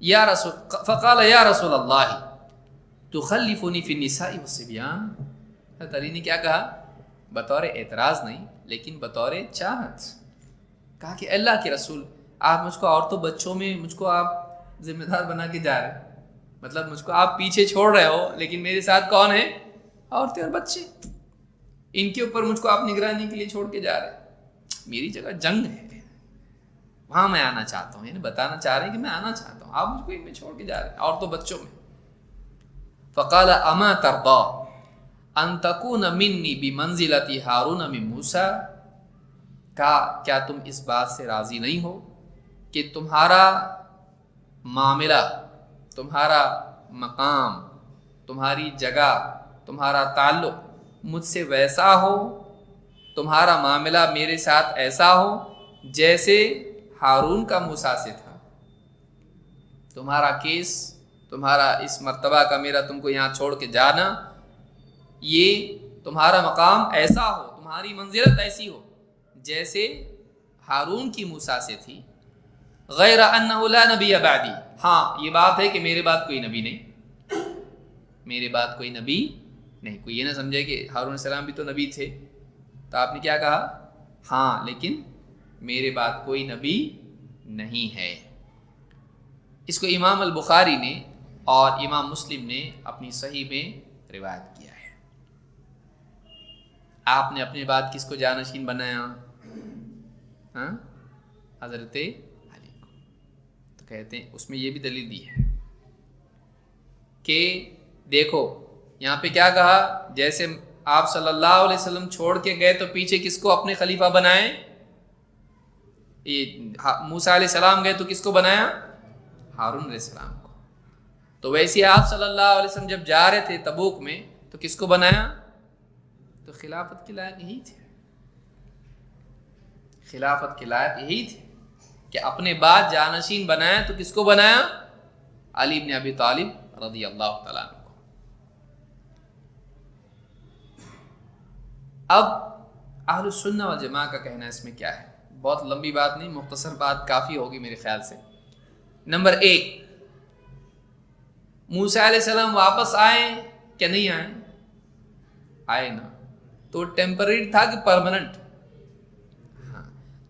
یا رسول فقال یا رسول اللہ تخلفنی فی النساء والصبیان. حضرت علی نے کیا کہا؟ بطور اعتراض نہیں لیکن بطور چاہت کہا کہ اللہ کے رسول آپ مجھ کو عورتوں بچوں میں مجھ کو آپ ذمہ دار بنا کے جا رہے ہیں، مطلب مجھ کو آپ پیچھے چھوڑ رہے ہو، لیکن میرے ساتھ کون ہے؟ عورتیں اور بچے، ان کے اوپر مجھ کو آپ نگرانی کے لیے چھوڑ کے جا رہے ہیں. میری جگہ جنگ ہے، وہاں میں آنا چاہتا ہوں، یعنی بتانا چاہ رہے ہیں کہ میں آنا چاہتا ہوں، آپ مجھ کو ان میں چھوڑ کے جا رہے ہیں عورتوں بچوں میں. فقال اما ترضى ان تكون مني بمنزلة هارون من موسى. کہا کیا تم اس بات سے راضی نہیں ہو کہ تمہارا معاملہ، تمہارا مقام، تمہاری جگہ، تمہارا تعلق مجھ سے ویسا ہو، تمہارا معاملہ میرے ساتھ ایسا ہو جیسے ہارون کا موسیٰ سے تھا. تمہارا کیس، تمہارا اس مرتبہ کا میرا تم کو یہاں چھوڑ کے جانا، یہ تمہارا مقام ایسا ہو، تمہاری منزلت ایسی ہو جیسے ہارون کی موسیٰ سے تھی. غیر انہ لا نبی بعدی. ہاں یہ بات ہے کہ میرے بعد کوئی نبی نہیں، میرے بعد کوئی نبی نہیں. کوئی یہ نہ سمجھے کہ ہارون علیہ السلام بھی تو نبی تھے، تو آپ نے کیا کہا؟ ہاں لیکن میرے بعد کوئی نبی نہیں ہے. اس کو امام البخاری نے اور امام مسلم نے اپنی صحیح میں روایت کیا ہے. آپ نے اپنے بعد کس کو جانشین بنایا؟ حضرت علی کو. تو کہتے ہیں اس میں یہ بھی دلیل دی ہے کہ دیکھو یہاں پہ کیا کہا، جیسے آپ صلی اللہ علیہ وسلم چھوڑ کے گئے تو پیچھے کس کو اپنے خلیفہ بنائے؟ موسیٰ علیہ السلام گئے تو کس کو بنایا؟ ہارون علیہ السلام کو. تو ویسے آپ صلی اللہ علیہ وسلم جب جا رہے تھے تبوک میں تو کس کو بنایا؟ تو خلافت کے لائق یہی تھے، خلافت کے لائق یہی تھے کہ اپنے بعد جانشین بنایا. تو کس کو بنایا؟ علی بن ابی طالب رضی اللہ تعالیٰ عنہ کو. اب اہل السنہ والجماعہ کا کہنا اس میں کیا ہے؟ بہت لمبی بات نہیں، مختصر بات کافی ہوگی میرے خیال سے. نمبر 1، موسیٰ علیہ السلام واپس آئے کہ نہیں آئے؟ آئے نا. تو ٹیمپرری تھا کہ پرماننٹ؟ ہاں.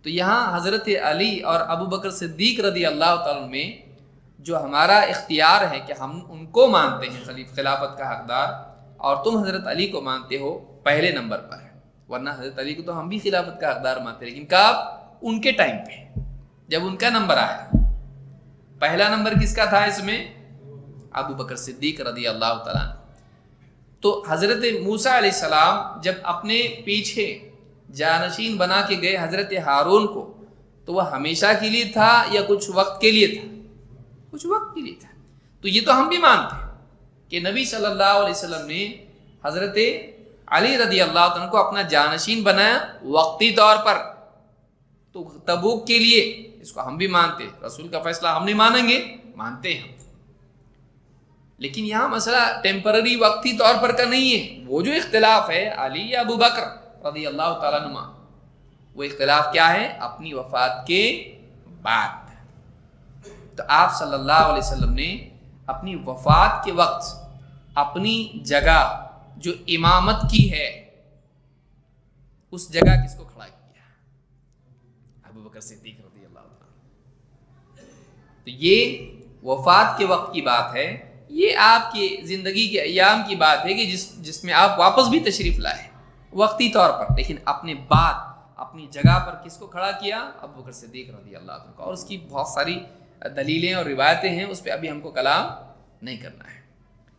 تو یہاں حضرت علی اور ابو بکر صدیق رضی اللہ تعالیٰ میں جو ہمارا اختیار ہے کہ ہم ان کو مانتے ہیں خلافت کا حقدار، اور تم حضرت علی کو مانتے ہو پہلے نمبر پر. ورنہ حضرت علی کو تو ہم بھی خلافت کا حقدار مانتے ہیں، لیکن کب؟ ان کے ٹائم پہ جب ان کا نمبر آیا. پہلا نمبر کس کا تھا اس میں؟ ابو بکر صدیق رضی اللہ تعالیٰ عنہ. تو حضرت موسیٰ علیہ السلام جب اپنے پیچھے جانشین بنا کے گئے حضرت ہارون کو، تو وہ ہمیشہ کے لیے تھا یا کچھ وقت کے لیے تھا؟ کچھ وقت کے لیے تھا. تو یہ تو ہم بھی مانتے ہیں کہ نبی صلی اللہ علیہ وسلم نے حضرت علی رضی اللہ عنہ کو اپنا جانشین بنایا وقتی طور پر. تو تبوک کے لیے اس کو ہم بھی مانتے، رسول کا فیصلہ ہم نہیں مانیں گے، مانتے ہیں. لیکن یہاں مسئلہ ٹیمپرری وقتی طور پر کا نہیں ہے. وہ جو اختلاف ہے علی یا ابو بکر رضی اللہ تعالیٰ عنہ، وہ اختلاف کیا ہے؟ اپنی وفات کے بعد. تو آپ صلی اللہ علیہ وسلم نے اپنی وفات کے وقت اپنی جگہ جو امامت کی ہے اس جگہ کس کو کھڑا کیا؟ ابو بکر صدیق رضی اللہ عنہ. تو یہ وفات کے وقت کی بات ہے، یہ آپ کی زندگی کے ایام کی بات ہے کہ جس میں آپ واپس بھی تشریف لائے وقتی طور پر، لیکن اپنے بعد اپنی جگہ پر کس کو کھڑا کیا؟ ابو بکر صدیق رضی اللہ عنہ کو. اور اس کی بہت ساری دلیلیں اور روایتیں ہیں، اس پہ ابھی ہم کو کلام نہیں کرنا ہے.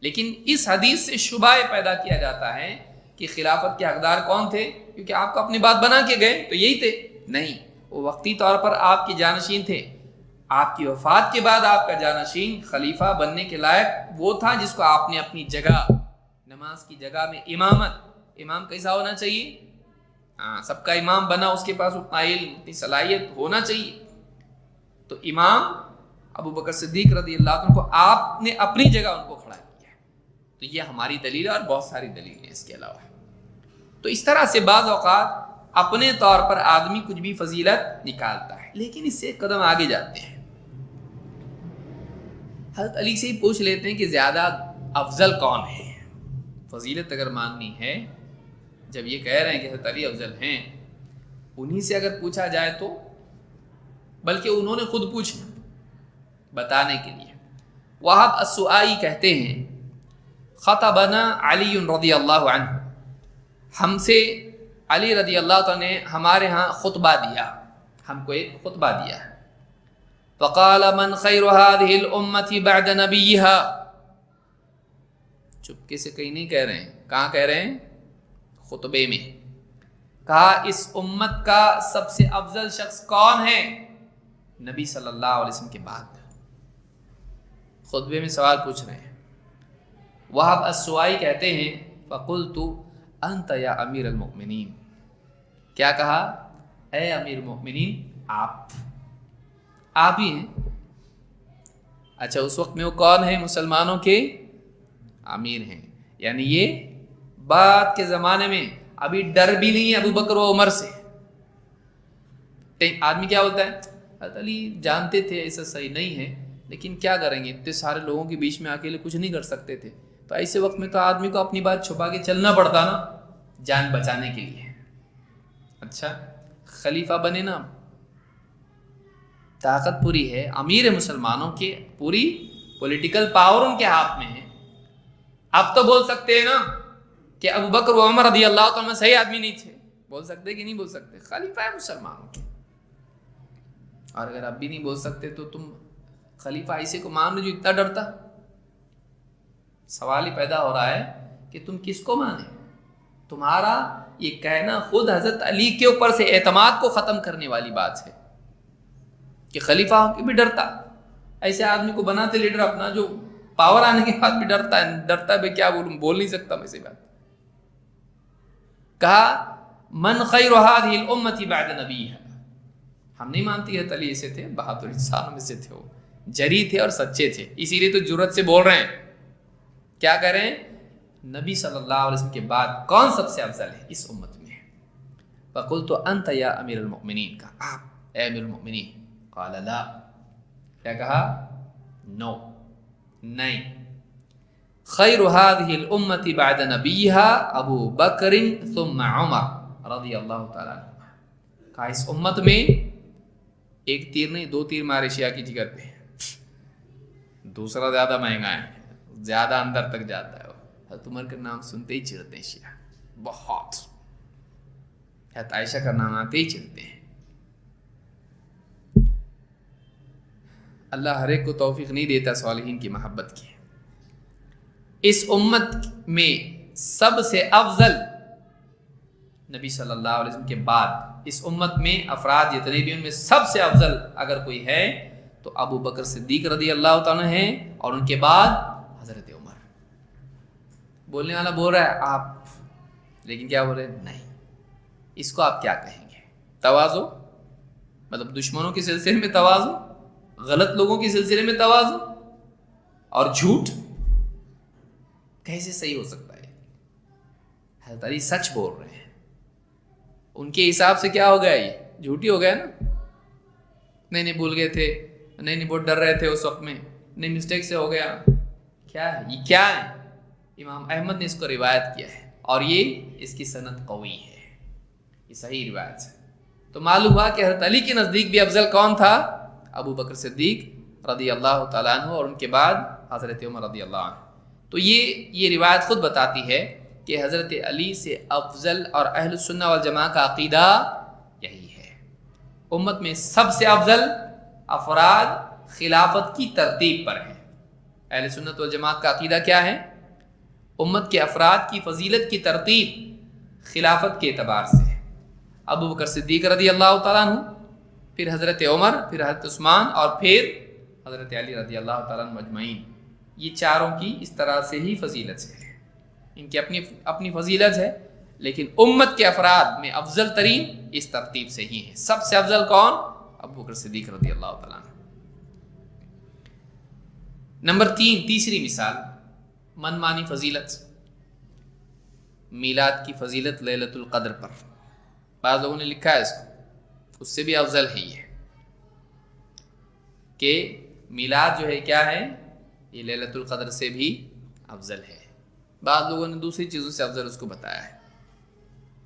لیکن اس حدیث سے شبہ پیدا کیا جاتا ہے کہ خلافت کے حقدار کون تھے، کیونکہ آپ کو اپنی بات بنا کے گئے تو یہی تھے. نہیں، وہ وقتی طور پر آپ کے جانشین تھے. آپ کی وفات کے بعد آپ کا جانشین خلیفہ بننے کے لائق وہ تھا جس کو آپ نے اپنی جگہ، نماز کی جگہ میں امام کیسا ہونا چاہیے؟ سب کا امام بنا، اس کے پاس اتنا علم، اتنی صلاحیت ہونا چاہیے. تو امام ابو بکر صدیق رضی اللہ عنہ کو آپ نے اپنی جگہ ان کو کھڑا کیا. تو یہ ہماری دلیل اور بہت ساری دلیلیں اس کے علاوہ. تو اس طرح سے بعض اوقات اپنے طور پر آدمی کچھ بھی فضیلت نکالتا ہے، لیکن اس سے ایک قدم آگے جاتے ہیں. حضرت علی سے ہی پوچھ لیتے ہیں کہ زیادہ افضل کون ہے. فضیلت اگر ماننی ہے، جب یہ کہہ رہے ہیں کہ حضرت علی افضل ہیں، انہی سے اگر پوچھا جائے تو، بلکہ انہوں نے خود پوچھا بتانے کے لیے. وہب السوائی کہتے ہیں خطبنا علی رضی اللہ عنہ، ہم سے علی رضی اللہ عنہ نے ہمارے ہاں خطبہ دیا، ہم کو ایک خطبہ دیا. فقال من خیر هذه الامة بعد نبیها، چپکے سے کہیں نہیں کہہ رہے ہیں، کہاں کہہ رہے ہیں؟ خطبے میں. کہا اس امت کا سب سے افضل شخص کون ہے؟ نبی صلی اللہ علیہ وسلم کے بعد. خطبے میں سوال پوچھ رہے ہیں. وہب السوائی کہتے ہیں فقلت انت یا امیر المؤمنین، کیا کہا؟ اے امیر المؤمنین، آپ ہی ہیں. اچھا، اس وقت میں وہ کون ہیں؟ مسلمانوں کے امیر ہیں. یعنی یہ بعد کے زمانے میں ابھی ڈر بھی نہیں ہے ابو بکر و عمر سے. آدمی کیا بولتا ہے؟ حضرت علی جانتے تھے ایسا صحیح نہیں ہے، لیکن کیا کریں گے، اتنے سارے لوگوں کے بیچ میں اکیلے کچھ نہیں کر سکتے تھے. تو ایسے وقت میں تو آدمی کو اپنی بات چھپا کے چلنا پڑتا نا، جان بچانے کے لیے. اچھا، خلیفہ بنے نا، طاقت پوری ہے، امیر مسلمانوں کے، پوری پولیٹیکل پاور ان کے ہاتھ میں ہے. اب تو بول سکتے ہیں نا کہ ابو بکر و عمر رضی اللہ عنہ صحیح آدمی نہیں تھے. بول سکتے کہ نہیں بول سکتے؟ خلیفہ ہے مسلمانوں کے. اور اگر اب بھی نہیں بول سکتے تو تم خلیفہ ایسے کو مان لو جو اتنا ڈرتا. سوال ہی پیدا ہو رہا ہے کہ تم کس کو مانے. تمہارا یہ کہنا خود حضرت علی کے اوپر سے اعتماد کو ختم کرنے والی بات ہے کہ خلیفہ کی بھی ڈرتا. ایسے آدمی کو بناتے لیڈر اپنا جو پاور آنے کے بعد بھی ڈرتا ہے بھائی کیا بولوں، بول نہیں سکتا میں سے بات. کہا من خیر هذه الامه بعد نبیها، ہم نہیں مانتی ہے علی ایسے تھے، بہادر انسانوں میں سے تھے، وہ جری تھے اور سچے تھے، اسی لیے تو جرأت سے بول رہے ہیں. کیا کہہ رہے ہیں؟ نبی صلی اللہ علیہ وسلم کے بعد کون سب سے افضل ہے اس امت میں؟ فقلت انت یا امیر المؤمنین، کہا آپ اے امیر المؤمنین. قال لا، کیا کہا؟ نو، نہیں. خیر هذه الامه بعد نبیها ابو بکر ثم عمر رضی اللہ تعالیٰ عنہ. کہا اس امت میں ایک تیر نہیں 2 تیر مارے شیعہ کی جگر پہ، دوسرا زیادہ مہنگا ہے، زیادہ اندر تک جاتا ہے. حضرت عمر کا نام سنتے ہی چڑھتے ہیں شیعہ بہت، حضرت عائشہ کا نام آتے ہی چڑھتے ہیں. اللہ ہر ایک کو توفیق نہیں دیتا صالحین کی محبت کی. اس امت میں سب سے افضل نبی صلی اللہ علیہ وسلم کے بعد اس امت میں افراد جتنے بھی ان میں سب سے افضل اگر کوئی ہے تو ابو بکر صدیق رضی اللہ تعالیٰ ہیں، اور ان کے بعد حضرت عمر. بولنے والا بول رہا ہے آپ، لیکن کیا بول رہے ہیں؟ نہیں. اس کو آپ کیا کہیں گے؟ تواضع، مطلب دشمنوں کے سلسلے میں تواضع، غلط لوگوں کے سلسلے میں تواضع اور جھوٹ، کیسے صحیح ہو سکتا ہے؟ حضرت علی سچ بول رہے ہیں، ان کے حساب سے کیا ہو گیا؟ یہ جھوٹی ہو گیا نا. نہیں بھول گئے تھے، نہیں بہت ڈر رہے تھے اس وقت میں، نہیں مسٹیک سے ہو گیا. کیا ہے یہ؟ کیا ہے؟ امام احمد نے اس کو روایت کیا ہے اور یہ اس کی سند قوی ہے، یہ صحیح روایت ہے. تو معلوم ہوا کہ حضرت علی کے نزدیک بھی افضل کون تھا؟ ابو بکر صدیق رضی اللہ تعالیٰ عنہ، اور ان کے بعد حضرت عمر رضی اللہ عنہ. تو یہ روایت خود بتاتی ہے کہ حضرت علی سے افضل، اور اہل السنہ والجماعہ کا عقیدہ یہی ہے. امت میں سب سے افضل افراد خلافت کی ترتیب پر ہیں. اہل سنت والجماعت کا عقیدہ کیا ہے؟ امت کے افراد کی فضیلت کی ترتیب خلافت کے اعتبار سے ہے. ابو بکر صدیق رضی اللہ تعالیٰ عنہ، پھر حضرت عمر، پھر حضرت عثمان، اور پھر حضرت علی رضی اللہ تعالیٰ عنہ مجمعین. یہ چاروں کی اس طرح سے ہی فضیلت ہے، ان کی اپنی فضیلت ہے، لیکن امت کے افراد میں افضل ترین اس ترتیب سے ہی ہیں. سب سے افضل کون؟ ابو بکر صدیق رضی اللہ تعالیٰ عنہ. نمبر 3، تیسری مثال من مانی فضیلت، میلاد کی فضیلت لیلۃ القدر پر. بعض لوگوں نے لکھا ہے اس کو، اس سے بھی افضل ہے یہ کہ میلاد جو ہے کیا ہے؟ یہ لیلۃ القدر سے بھی افضل ہے۔ بعض لوگوں نے دوسری چیزوں سے افضل اس کو بتایا ہے۔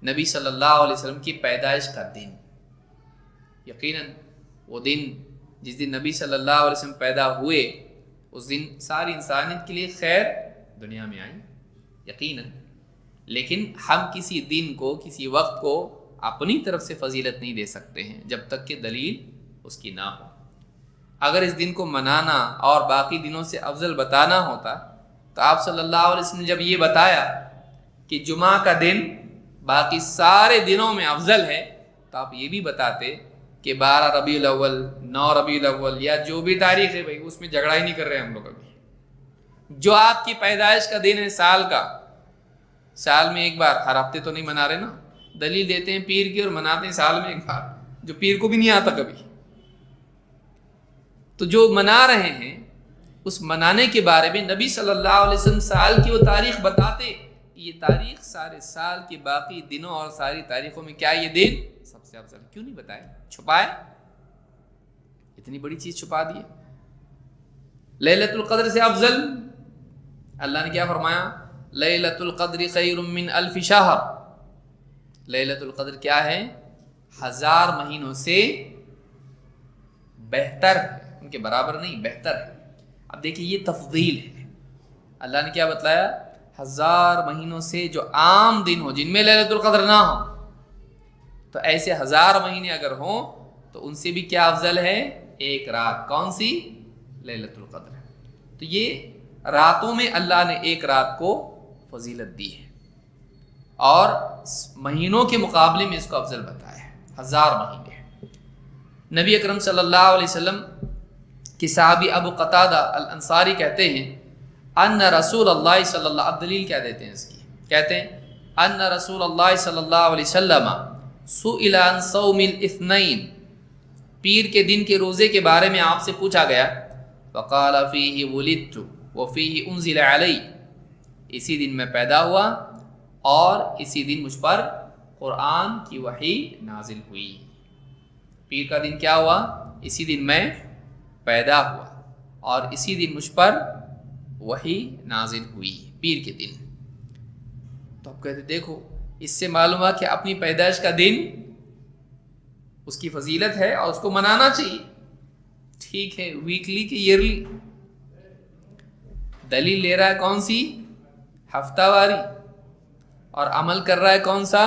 نبی صلی اللہ علیہ وسلم کی پیدائش کا دن، یقیناً وہ دن جس دن نبی صلی اللہ علیہ وسلم پیدا ہوئے، اس دن ساری انسانیت کے لیے خیر دنیا میں آئی یقیناً، لیکن ہم کسی دن کو، کسی وقت کو اپنی طرف سے فضیلت نہیں دے سکتے ہیں جب تک کہ دلیل اس کی نہ ہو۔ اگر اس دن کو منانا اور باقی دنوں سے افضل بتانا ہوتا تو آپ صلی اللہ علیہ وسلم نے جب یہ بتایا کہ جمعہ کا دن باقی سارے دنوں میں افضل ہے، تو آپ یہ بھی بتاتے کہ 12 ربیع الاول، 9 ربیع الاول یا جو بھی تاریخ ہے بھائی، اس میں جھگڑا ہی نہیں کر رہے ہم لوگ ابھی۔ جو آپ کی پیدائش کا دن ہے سال کا، سال میں ایک بار، ہر ہفتے تو نہیں منا رہے نا، دلیل دیتے ہیں پیر کی اور مناتے ہیں سال میں ایک بار، جو پیر کو بھی نہیں آتا کبھی۔ تو جو منا رہے ہیں اس منانے کے بارے میں نبی صلی اللہ علیہ وسلم سال کی وہ تاریخ بتاتے، یہ تاریخ سارے سال کے باقی دنوں اور ساری تاریخوں میں کیا یہ دن سب سے افضل، کیوں نہیں بتائے؟ چھپائے؟ اتنی بڑی چیز چھپا دی۔ لیلۃ القدر سے افضل اللہ نے کیا فرمایا؟ لیلۃ القدر خیر من الف شہر۔ لیلۃ القدر کیا ہے؟ 1000 مہینوں سے بہتر ہے، ان کے برابر نہیں، بہتر ہے۔ اب دیکھیے یہ تفضیل ہے، اللہ نے کیا بتلایا؟ 1000 مہینوں سے جو عام دن ہو جن میں لیلۃ القدر نہ ہو، تو ایسے 1000 مہینے اگر ہوں تو ان سے بھی کیا افضل ہے؟ ایک رات۔ کون سی؟ لیلۃ القدر۔ تو یہ راتوں میں اللہ نے ایک رات کو فضیلت دی ہے اور مہینوں کے مقابلے میں اس کو افضل بتایا ہے۔ 1000 مہینے نبی اکرم صلی اللہ علیہ وسلم کی صحابی ابو قتادہ الانصاری کہتے ہیں ان رسول اللہ صلی اللہ، اب دلیل کیا دیتے ہیں اس کی، کہتے ہیں ان رسول اللہ صلی اللہ علیہ وسلم سئل عن صوم الاثنین، پیر کے دن کے روزے کے بارے میں آپ سے پوچھا گیا، فقال فیہ ولدت وفیہ انزل علی، اسی دن میں پیدا ہوا اور اسی دن مجھ پر قرآن کی وحی نازل ہوئی۔ پیر کا دن کیا ہوا؟ اسی دن میں پیدا ہوا اور اسی دن مجھ پر وحی نازل ہوئی، پیر کے دن۔ تو آپ کہتے دیکھو اس سے معلوم ہوا کہ اپنی پیدائش کا دن اس کی فضیلت ہے اور اس کو منانا چاہیے، ٹھیک ہے، ویکلی کہ ایئرلی۔ دلیل لے رہا ہے کون سی؟ ہفتہ واری، اور عمل کر رہا ہے کون سا؟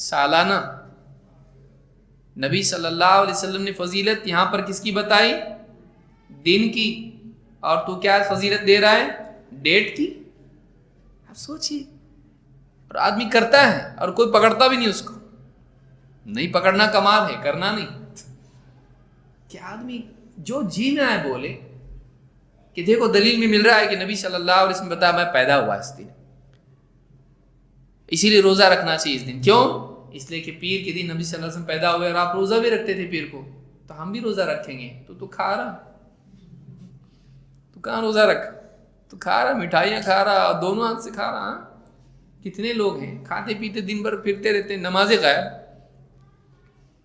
سالانہ۔ نبی صلی اللہ علیہ وسلم نے فضیلت یہاں پر کس کی بتائی؟ دن کی، اور تو کیا فضیلت دے رہا ہے؟ ڈیٹ کی۔ اب سوچیے، اور آدمی کرتا ہے اور کوئی پکڑتا بھی نہیں اس کو، نہیں پکڑنا کمال ہے، کرنا نہیں۔ کہ آدمی جو جی میں آئے بولے کہ دیکھو دلیل میں مل رہا ہے کہ نبی صلی اللہ علیہ وسلم بتایا میں پیدا ہوا اس دن، اسی لیے روزہ رکھنا چاہیے اس دن۔ کیوں؟ اس لیے کہ پیر کے دن نبی صلی اللہ علیہ وسلم پیدا ہوئے اور آپ روزہ بھی رکھتے تھے پیر کو، تو ہم بھی روزہ رکھیں گے۔ تو کھا رہا، تو کہاں روزہ رکھ، تو کھا رہا، مٹھائیاں کھا رہا، دونوں ہاتھ سے کھا رہا۔ کتنے لوگ ہیں کھاتے پیتے دن بھر پھرتے رہتے ہیں، نمازیں غائب۔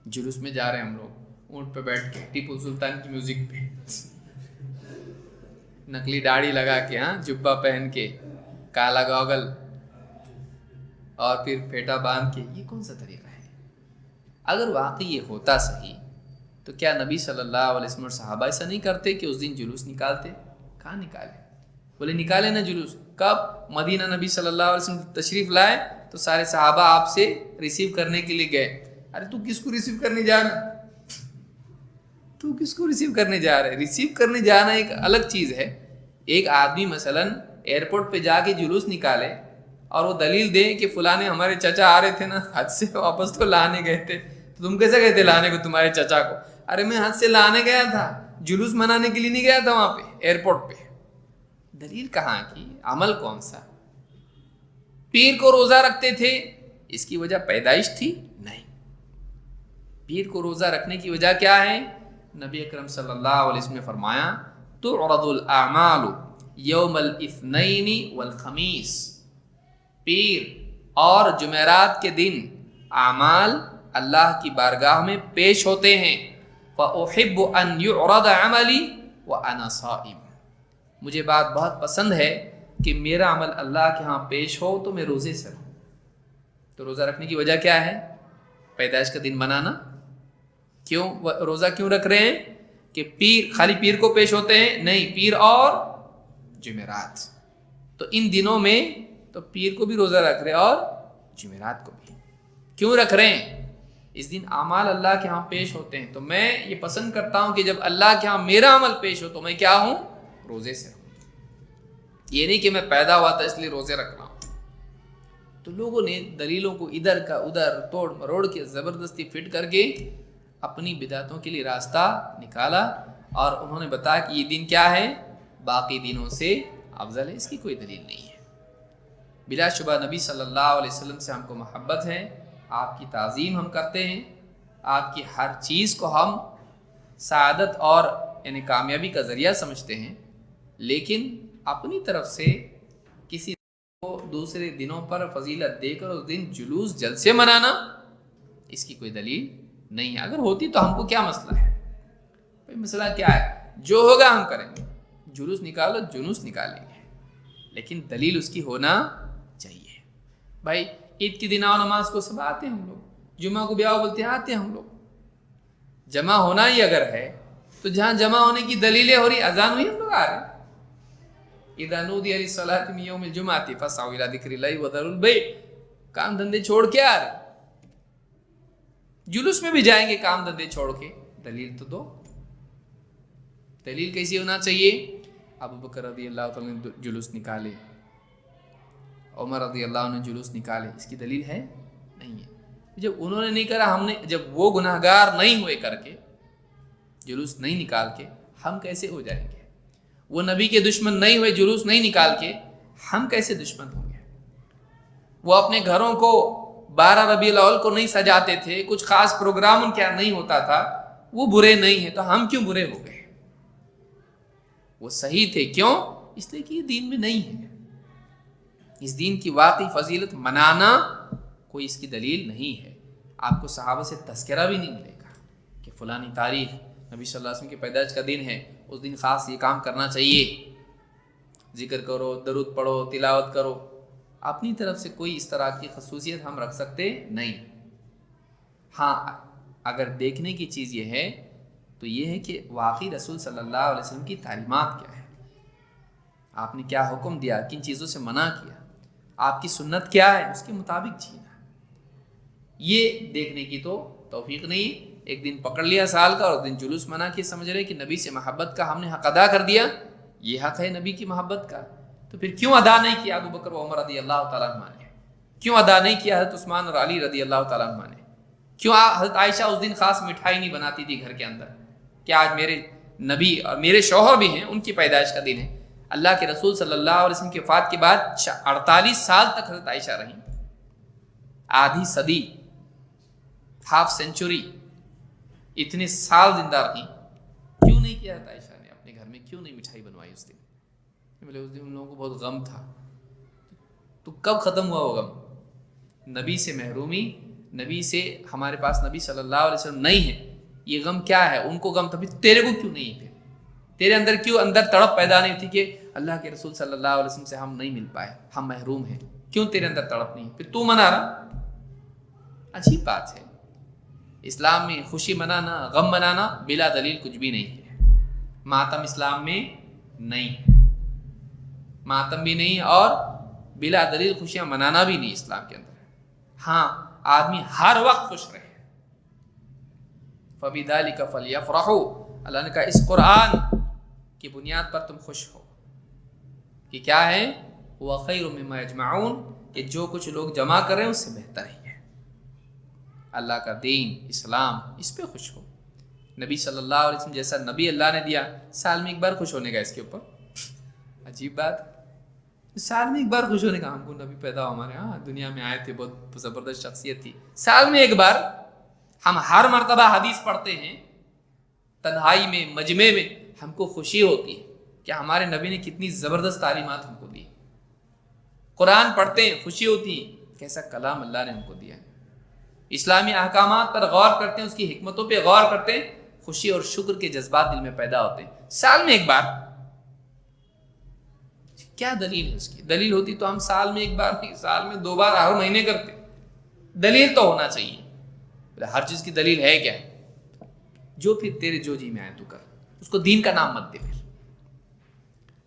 جلوس میں جا رہے ہیں ہم لوگ اونٹ پہ بیٹھ کے، ٹیپو سلطان کی میوزک پہ، نکلی داڑھی لگا کے، ہاں جبہ پہن کے، کالا گوگل، اور پھر پھیٹا باندھ کے۔ یہ کون سا طریقہ ہے؟ اگر واقعی یہ ہوتا صحیح تو کیا نبی صلی اللہ علیہ وسلم اور صحابہ ایسا نہیں کرتے کہ اس دن جلوس نکالتے؟ کہاں نکالے؟ بولے نکالے نا جلوس۔ کب؟ مدینہ نبی صلی اللہ علیہ وسلم تشریف لائے تو سارے صحابہ آپ سے ریسیو کرنے کے لیے گئے۔ ارے تو کس کو ریسیو کرنے جا رہا؟ تو کس کو ریسیو کرنے جا رہے؟ ریسیو کرنے جانا ایک الگ چیز ہے۔ ایک آدمی مثلا ایئرپورٹ پہ جا کے جلوس نکالے اور وہ دلیل دیں کہ فلانے ہمارے چچا آ رہے تھے نا حج سے، واپس تو لانے گئے تھے، تو تم کیسے گئے تھے لانے کو تمہارے چچا کو؟ ارے میں حج سے لانے گیا تھا، جلوس منانے کے لیے نہیں گیا تھا وہاں پہ ایئرپورٹ پہ۔ دلیل کہاں کی؟ عمل کون سا؟ پیر کو روزہ رکھتے تھے، اس کی وجہ پیدائش تھی؟ نہیں۔ پیر کو روزہ رکھنے کی وجہ کیا ہے؟ نبی اکرم صلی اللہ علیہ وسلم نے فرمایا تعرض الاعمال یوم الاثنین والخمیس، پیر اور جمعرات کے دن اعمال اللہ کی بارگاہ میں پیش ہوتے ہیں۔ فأحب ان يعرض عملی وانا صائم، مجھے بات بہت پسند ہے کہ میرا عمل اللہ کے ہاں پیش ہو تو میں روزے سے رہوں. تو روزہ رکھنے کی وجہ کیا ہے؟ پیدائش کا دن منانا. کیوں روزہ کیوں رکھ رہے ہیں؟ کہ پیر خالی پیر کو پیش ہوتے ہیں؟ نہیں، پیر اور جمعرات. تو ان دنوں میں تو پیر کو بھی روزہ رکھ رہے اور جمعرات کو بھی. کیوں رکھ رہے ہیں؟ اس دن اعمال اللہ کے ہاں پیش ہوتے ہیں. تو میں یہ پسند کرتا ہوں کہ جب اللہ کے ہاں میرا عمل پیش ہو تو میں کیا ہوں؟ روزے سے ہوں. یہ نہیں کہ میں پیدا ہوا تھا اس لیے روزے رکھ رہا ہوں. تو لوگوں نے دلیلوں کو ادھر کا ادھر توڑ مروڑ کے زبردستی فٹ کر کے اپنی بدعتوں کے لیے راستہ نکالا، اور انہوں نے بتایا کہ یہ دن کیا ہے؟ باقی دنوں سے افضل ہے. اس کی کوئی دلیل نہیں ہے. بلا شبہ نبی صلی اللہ علیہ وسلم سے ہم کو محبت ہے، آپ کی تعظیم ہم کرتے ہیں، آپ کی ہر چیز کو ہم سعادت اور یعنی کامیابی کا ذریعہ سمجھتے ہیں، لیکن اپنی طرف سے کسی کو دوسرے دنوں پر فضیلت دے کر اس دن جلوس جلسے منانا، اس کی کوئی دلیل نہیں ہے. اگر ہوتی تو ہم کو کیا مسئلہ ہے؟ بھائی مسئلہ کیا ہے؟ جو ہوگا ہم کریں گے. جلوس نکالو، جلوس نکالیں گے، لیکن دلیل اس کی ہونا چاہیے. بھائی عید کی دن آؤ نماز کو سب آتے ہیں ہم لوگ، جمعہ کو بھی آؤ بولتے ہیں آتے ہیں ہم لوگ. جمع ہونا ہی اگر ہے تو جہاں جمع ہونے کی دلیلیں ہو رہی، اذان ہوئی، ہم لوگ آ رہے ہیں. اذا نودی للصلاۃ من یوم الجمعۃ فاسعوا الی ذکر اللہ وذروا البیع. کام دھندے چھوڑ کے آ رہے، جلوس میں بھی جائیں گے کام دھندے چھوڑ کے. دلیل تو دو. دلیل کیسی ہونا چاہیے؟ ابو بکر رضی اللہ تعالیٰ نے جلوس نکالے، عمر رضی اللہ عنہ نے جلوس نکالے. اس کی دلیل ہے؟ نہیں ہے. جب انہوں نے نہیں کرا، ہم نے، جب وہ گناہگار نہیں ہوئے کر کے جلوس نہیں نکال کے، ہم کیسے ہو جائیں گے؟ وہ نبی کے دشمن نہیں ہوئے جلوس نہیں نکال کے، ہم کیسے دشمن ہوں گے؟ وہ اپنے گھروں کو 12 ربیع الاول کو نہیں سجاتے تھے، کچھ خاص پروگرام ان کے نہیں ہوتا تھا، وہ برے نہیں ہیں، تو ہم کیوں برے ہو گئے؟ وہ صحیح تھے. کیوں؟ اس لیے کہ یہ دین میں نہیں ہے. اس دین کی واقعی فضیلت منانا کوئی اس کی دلیل نہیں ہے. آپ کو صحابہ سے تذکرہ بھی نہیں ملے گا کہ فلانی تاریخ نبی صلی اللہ علیہ وسلم کی پیدائش کا دن ہے، اس دن خاص یہ کام کرنا چاہیے، ذکر کرو، درود پڑھو، تلاوت کرو. اپنی طرف سے کوئی اس طرح کی خصوصیت ہم رکھ سکتے نہیں. ہاں اگر دیکھنے کی چیز یہ ہے تو یہ ہے کہ واقعی رسول صلی اللہ علیہ وسلم کی تعلیمات کیا ہے، آپ نے کیا حکم دیا، کن چیزوں سے منع کیا، آپ کی سنت کیا ہے، اس کے مطابق جینا. یہ دیکھنے کی تو توفیق نہیں. ایک دن پکڑ لیا سال کا اور دن جلوس منع کے سمجھ رہے کہ نبی سے محبت کا ہم نے حق ادا کر دیا. یہ حق ہے نبی کی محبت کا، تو پھر کیوں ادا نہیں کیا ابو بکر و عمر رضی اللہ تعالیٰ عنہ نے؟ کیوں ادا نہیں کیا حضرت عثمان اور علی رضی اللہ تعالیٰ عنہ نے؟ کیوں حضرت عائشہ اس دن خاص مٹھائی نہیں بناتی تھی گھر کے اندر کہ آج میرے نبی اور میرے شوہر بھی ہیں، ان کی پیدائش کا دن ہے؟ اللہ کے رسول صلی اللہ علیہ وسلم کی وفات کے بعد 48 سال تک حضرت عائشہ رہیں، آدھی صدی، ہاف سینچری، اتنے سال زندہ رہیں. کیوں نہیں کیا حضرت عائشہ نے اپنے گھر میں؟ کیوں نہیں مٹھائی بنوائی اس دن؟ بولے اس دن ان لوگوں کو بہت غم تھا. تو کب ختم ہوا وہ غم؟ نبی سے محرومی، نبی سے ہمارے پاس نبی صلی اللہ علیہ وسلم نہیں ہے، یہ غم کیا ہے؟ ان کو غم تھا. پھر تیرے کو کیوں نہیں ہے؟ تیرے اندر کیوں اندر تڑپ پیدا نہیں تھی کہ اللہ کے رسول صلی اللہ علیہ وسلم سے ہم نہیں مل پائے، ہم محروم ہیں؟ کیوں تیرے اندر تڑپ نہیں؟ پھر تو منا رہا. عجیب بات ہے. اسلام میں خوشی منانا، غم منانا بلا دلیل کچھ بھی نہیں ہے. ماتم اسلام میں نہیں ہے، ماتم بھی نہیں، اور بلا دلیل خوشیاں منانا بھی نہیں اسلام کے اندر. ہاں آدمی ہر وقت خوش رہے. فَبِذَلِكَ فَلْيَفْرَحُوا. اللہ نے کہا اس قرآن کی بنیاد پر تم خوش ہو کہ کیا ہے؟ وَخَيْرٌ مِّمَّا يَجْمَعُونَ، کہ جو کچھ لوگ جمع کر رہے ہیں اس سے بہتر ہی ہے. اللہ کا دین اسلام، اس پہ خوش ہو. نبی صلی اللہ علیہ وسلم جیسا نبی اللہ نے دیا، سال میں ایک بار خوش ہونے کا اس کے اوپر. عجیب بات، سال میں ایک بار خوش ہونے کا. ہم کو نبی پیدا ہو ہمارے ہاں دنیا میں آئے تھے، بہت زبردست شخصیت تھی. سال میں ایک بار ہم ہر مرتبہ حدیث پڑھتے ہیں، تنہائی میں، مجمع میں، ہم کو خوشی ہوتی ہے کہ ہمارے نبی نے کتنی زبردست تعلیمات ہم کو دی. قرآن پڑھتے ہیں، خوشی ہوتی ہے کیسا کلام اللہ نے ہم کو دیا ہے. اسلامی احکامات پر غور کرتے ہیں، اس کی حکمتوں پہ غور کرتے ہیں، خوشی اور شکر کے جذبات دل میں پیدا ہوتے ہیں. سال میں ایک بار کیا دلیل ہے اس کی؟ دلیل ہوتی تو ہم سال میں ایک بار نہیں، سال میں 2 بار، ہر مہینے کرتے. دلیل تو ہونا چاہیے. ہر چیز کی دلیل ہے کیا؟ جو پھر تیرے جو جی میں آئے تو کر، اس کو دین کا نام مت دے. پھر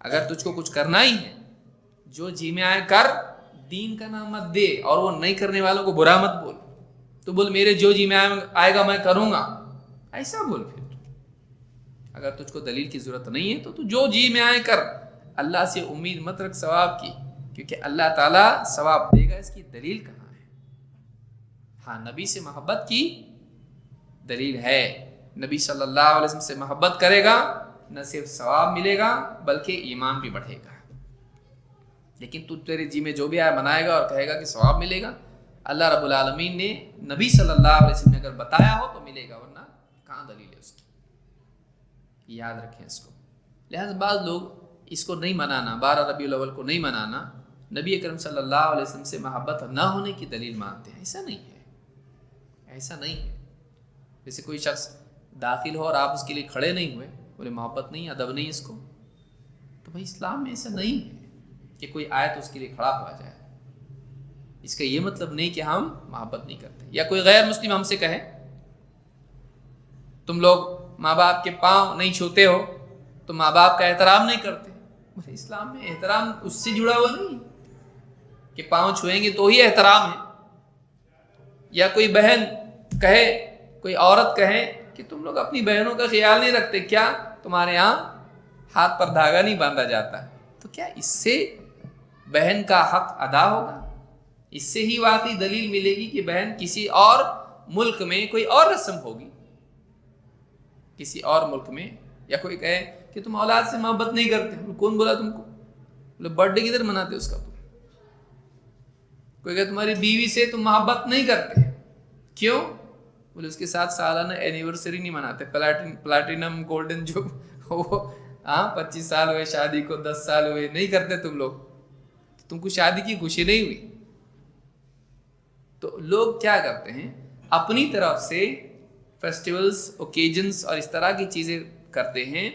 اگر تجھ کو کچھ کرنا ہی ہے، جو جی میں آئے کر، دین کا نام مت دے. اور وہ نہیں کرنے والوں کو برا مت بول. تو بول میرے جو جی میں آئے گا میں کروں گا، ایسا بول. پھر اگر تجھ کو دلیل کی ضرورت نہیں ہے تو جو جی میں آئے کر. اللہ سے امید مت رکھ ثواب کی، کیونکہ اللہ تعالیٰ ثواب دے گا. اس کی دلیل کہاں ہے؟ ہاں، نبی سے محبت کی دلیل ہے. نبی صلی اللہ علیہ وسلم سے محبت کرے گا، نہ صرف ثواب ملے گا بلکہ ایمان بھی بڑھے گا. لیکن تو تیرے جی میں جو بھی آیا منائے گا اور کہے گا کہ ثواب ملے گا. اللہ رب العالمین نے نبی صلی اللہ علیہ وسلم نے اگر بتایا ہو تو ملے گا، ورنہ کہاں دلیل ہے اس کی؟ یاد رکھیں اس کو. لہذا بعض لوگ اس کو نہیں منانا، 12 ربیع الاول کو نہیں منانا، نبی اکرم صلی اللہ علیہ وسلم سے محبت نہ ہونے کی دلیل مانتے ہیں. ایسا نہیں ہے، ایسا نہیں ہے. جیسے کوئی شخص داخل ہو اور آپ اس کے لیے کھڑے نہیں ہوئے، بولے محبت نہیں، ادب نہیں اس کو. تو بھائی اسلام میں ایسا نہیں ہے کہ کوئی آئے تو اس کے لیے کھڑا ہوا جائے. اس کا یہ مطلب نہیں کہ ہم محبت نہیں کرتے. یا کوئی غیر مسلم ہم سے کہے تم لوگ ماں باپ کے پاؤں نہیں چھوتے ہو، تو ماں باپ کا احترام نہیں کرتے. اسلام میں احترام اس سے جڑا ہوا نہیں کہ پاؤں چھوئیں گے تو ہی احترام ہے. یا کوئی بہن کہے، کوئی عورت کہے کہ تم لوگ اپنی بہنوں کا خیال نہیں رکھتے، کیا تمہارے یہاں ہاتھ پر دھاگا نہیں باندھا جاتا؟ تو کیا اس سے بہن کا حق ادا ہوگا؟ اس سے ہی واقعی دلیل ملے گی کہ بہن کسی اور ملک میں کوئی اور رسم ہوگی، کسی اور ملک میں. یا کوئی کہے کہ تم اولاد سے محبت نہیں کرتے، کون بولا تم کو؟ بولے برتھ ڈے کدھر مناتے اس کا تم؟ کوئی کہے تمہاری بیوی سے تم محبت نہیں کرتے، کیوں؟ بولے اس کے ساتھ سالانہ اینیورسری نہیں مناتے، پلاٹینم گولڈن جو وہ 25 سال ہوئے شادی کو، 10 سال ہوئے، نہیں کرتے تم لوگ. تم کو شادی کی خوشی نہیں ہوئی. تو لوگ کیا کرتے ہیں، اپنی طرف سے فیسٹیولز، اوکیجنز اور اس طرح کی چیزیں کرتے ہیں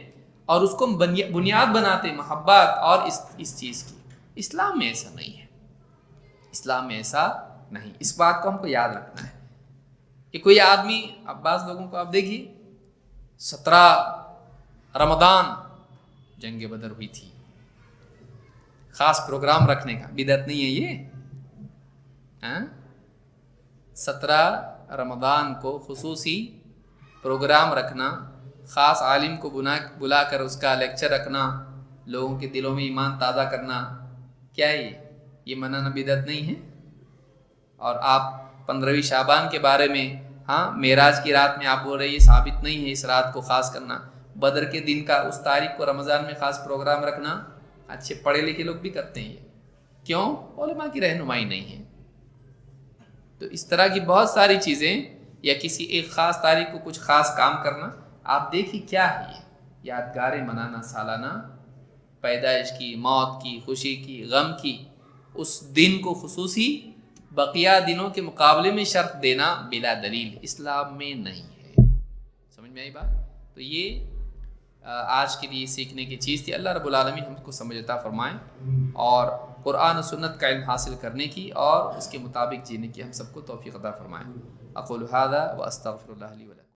اور اس کو بنیاد بناتے محبت اور اس چیز کی. اسلام میں ایسا نہیں ہے. اسلام میں ایسا نہیں. اس بات کو ہم کو یاد رکھنا ہے کہ کوئی آدمی، اب بعض لوگوں کو آپ دیکھیے، 17 رمضان جنگ بدر ہوئی تھی، خاص پروگرام رکھنے کا بدعت نہیں ہے یہ؟ 17 رمضان کو خصوصی پروگرام رکھنا، خاص عالم کو بلا کر اس کا لیکچر رکھنا، لوگوں کے دلوں میں ایمان تازہ کرنا، کیا یہ منانا بدعت نہیں ہے؟ اور آپ 15ویں شعبان کے بارے میں، معراج کی رات میں آپ بول رہے ہیں یہ ثابت نہیں ہے اس رات کو خاص کرنا. بدر کے دن کا اس تاریخ کو رمضان میں خاص پروگرام رکھنا اچھے پڑھے لکھے لوگ بھی کرتے ہیں. یہ کیوں؟ علماء کی رہنمائی نہیں ہے. تو اس طرح کی بہت ساری چیزیں، یا کسی ایک خاص تاریخ کو کچھ خاص کام کرنا، آپ دیکھیے کیا ہے یہ یادگاریں منانا، سالانہ پیدائش کی، موت کی، خوشی کی، غم کی، اس دن کو خصوصی بقیہ دنوں کے مقابلے میں شرف دینا بلا دلیل اسلام میں نہیں ہے. سمجھ میں آئی بات؟ تو یہ آج کے لیے سیکھنے کی چیز تھی. اللہ رب العالمین ہم کو سمجھ عطا فرمائیں اور قرآن و سنت کا علم حاصل کرنے کی اور اس کے مطابق جینے کی ہم سب کو توفیق عطا فرمائیں. اقول ھذا واستغفر اللہ لی ولکم.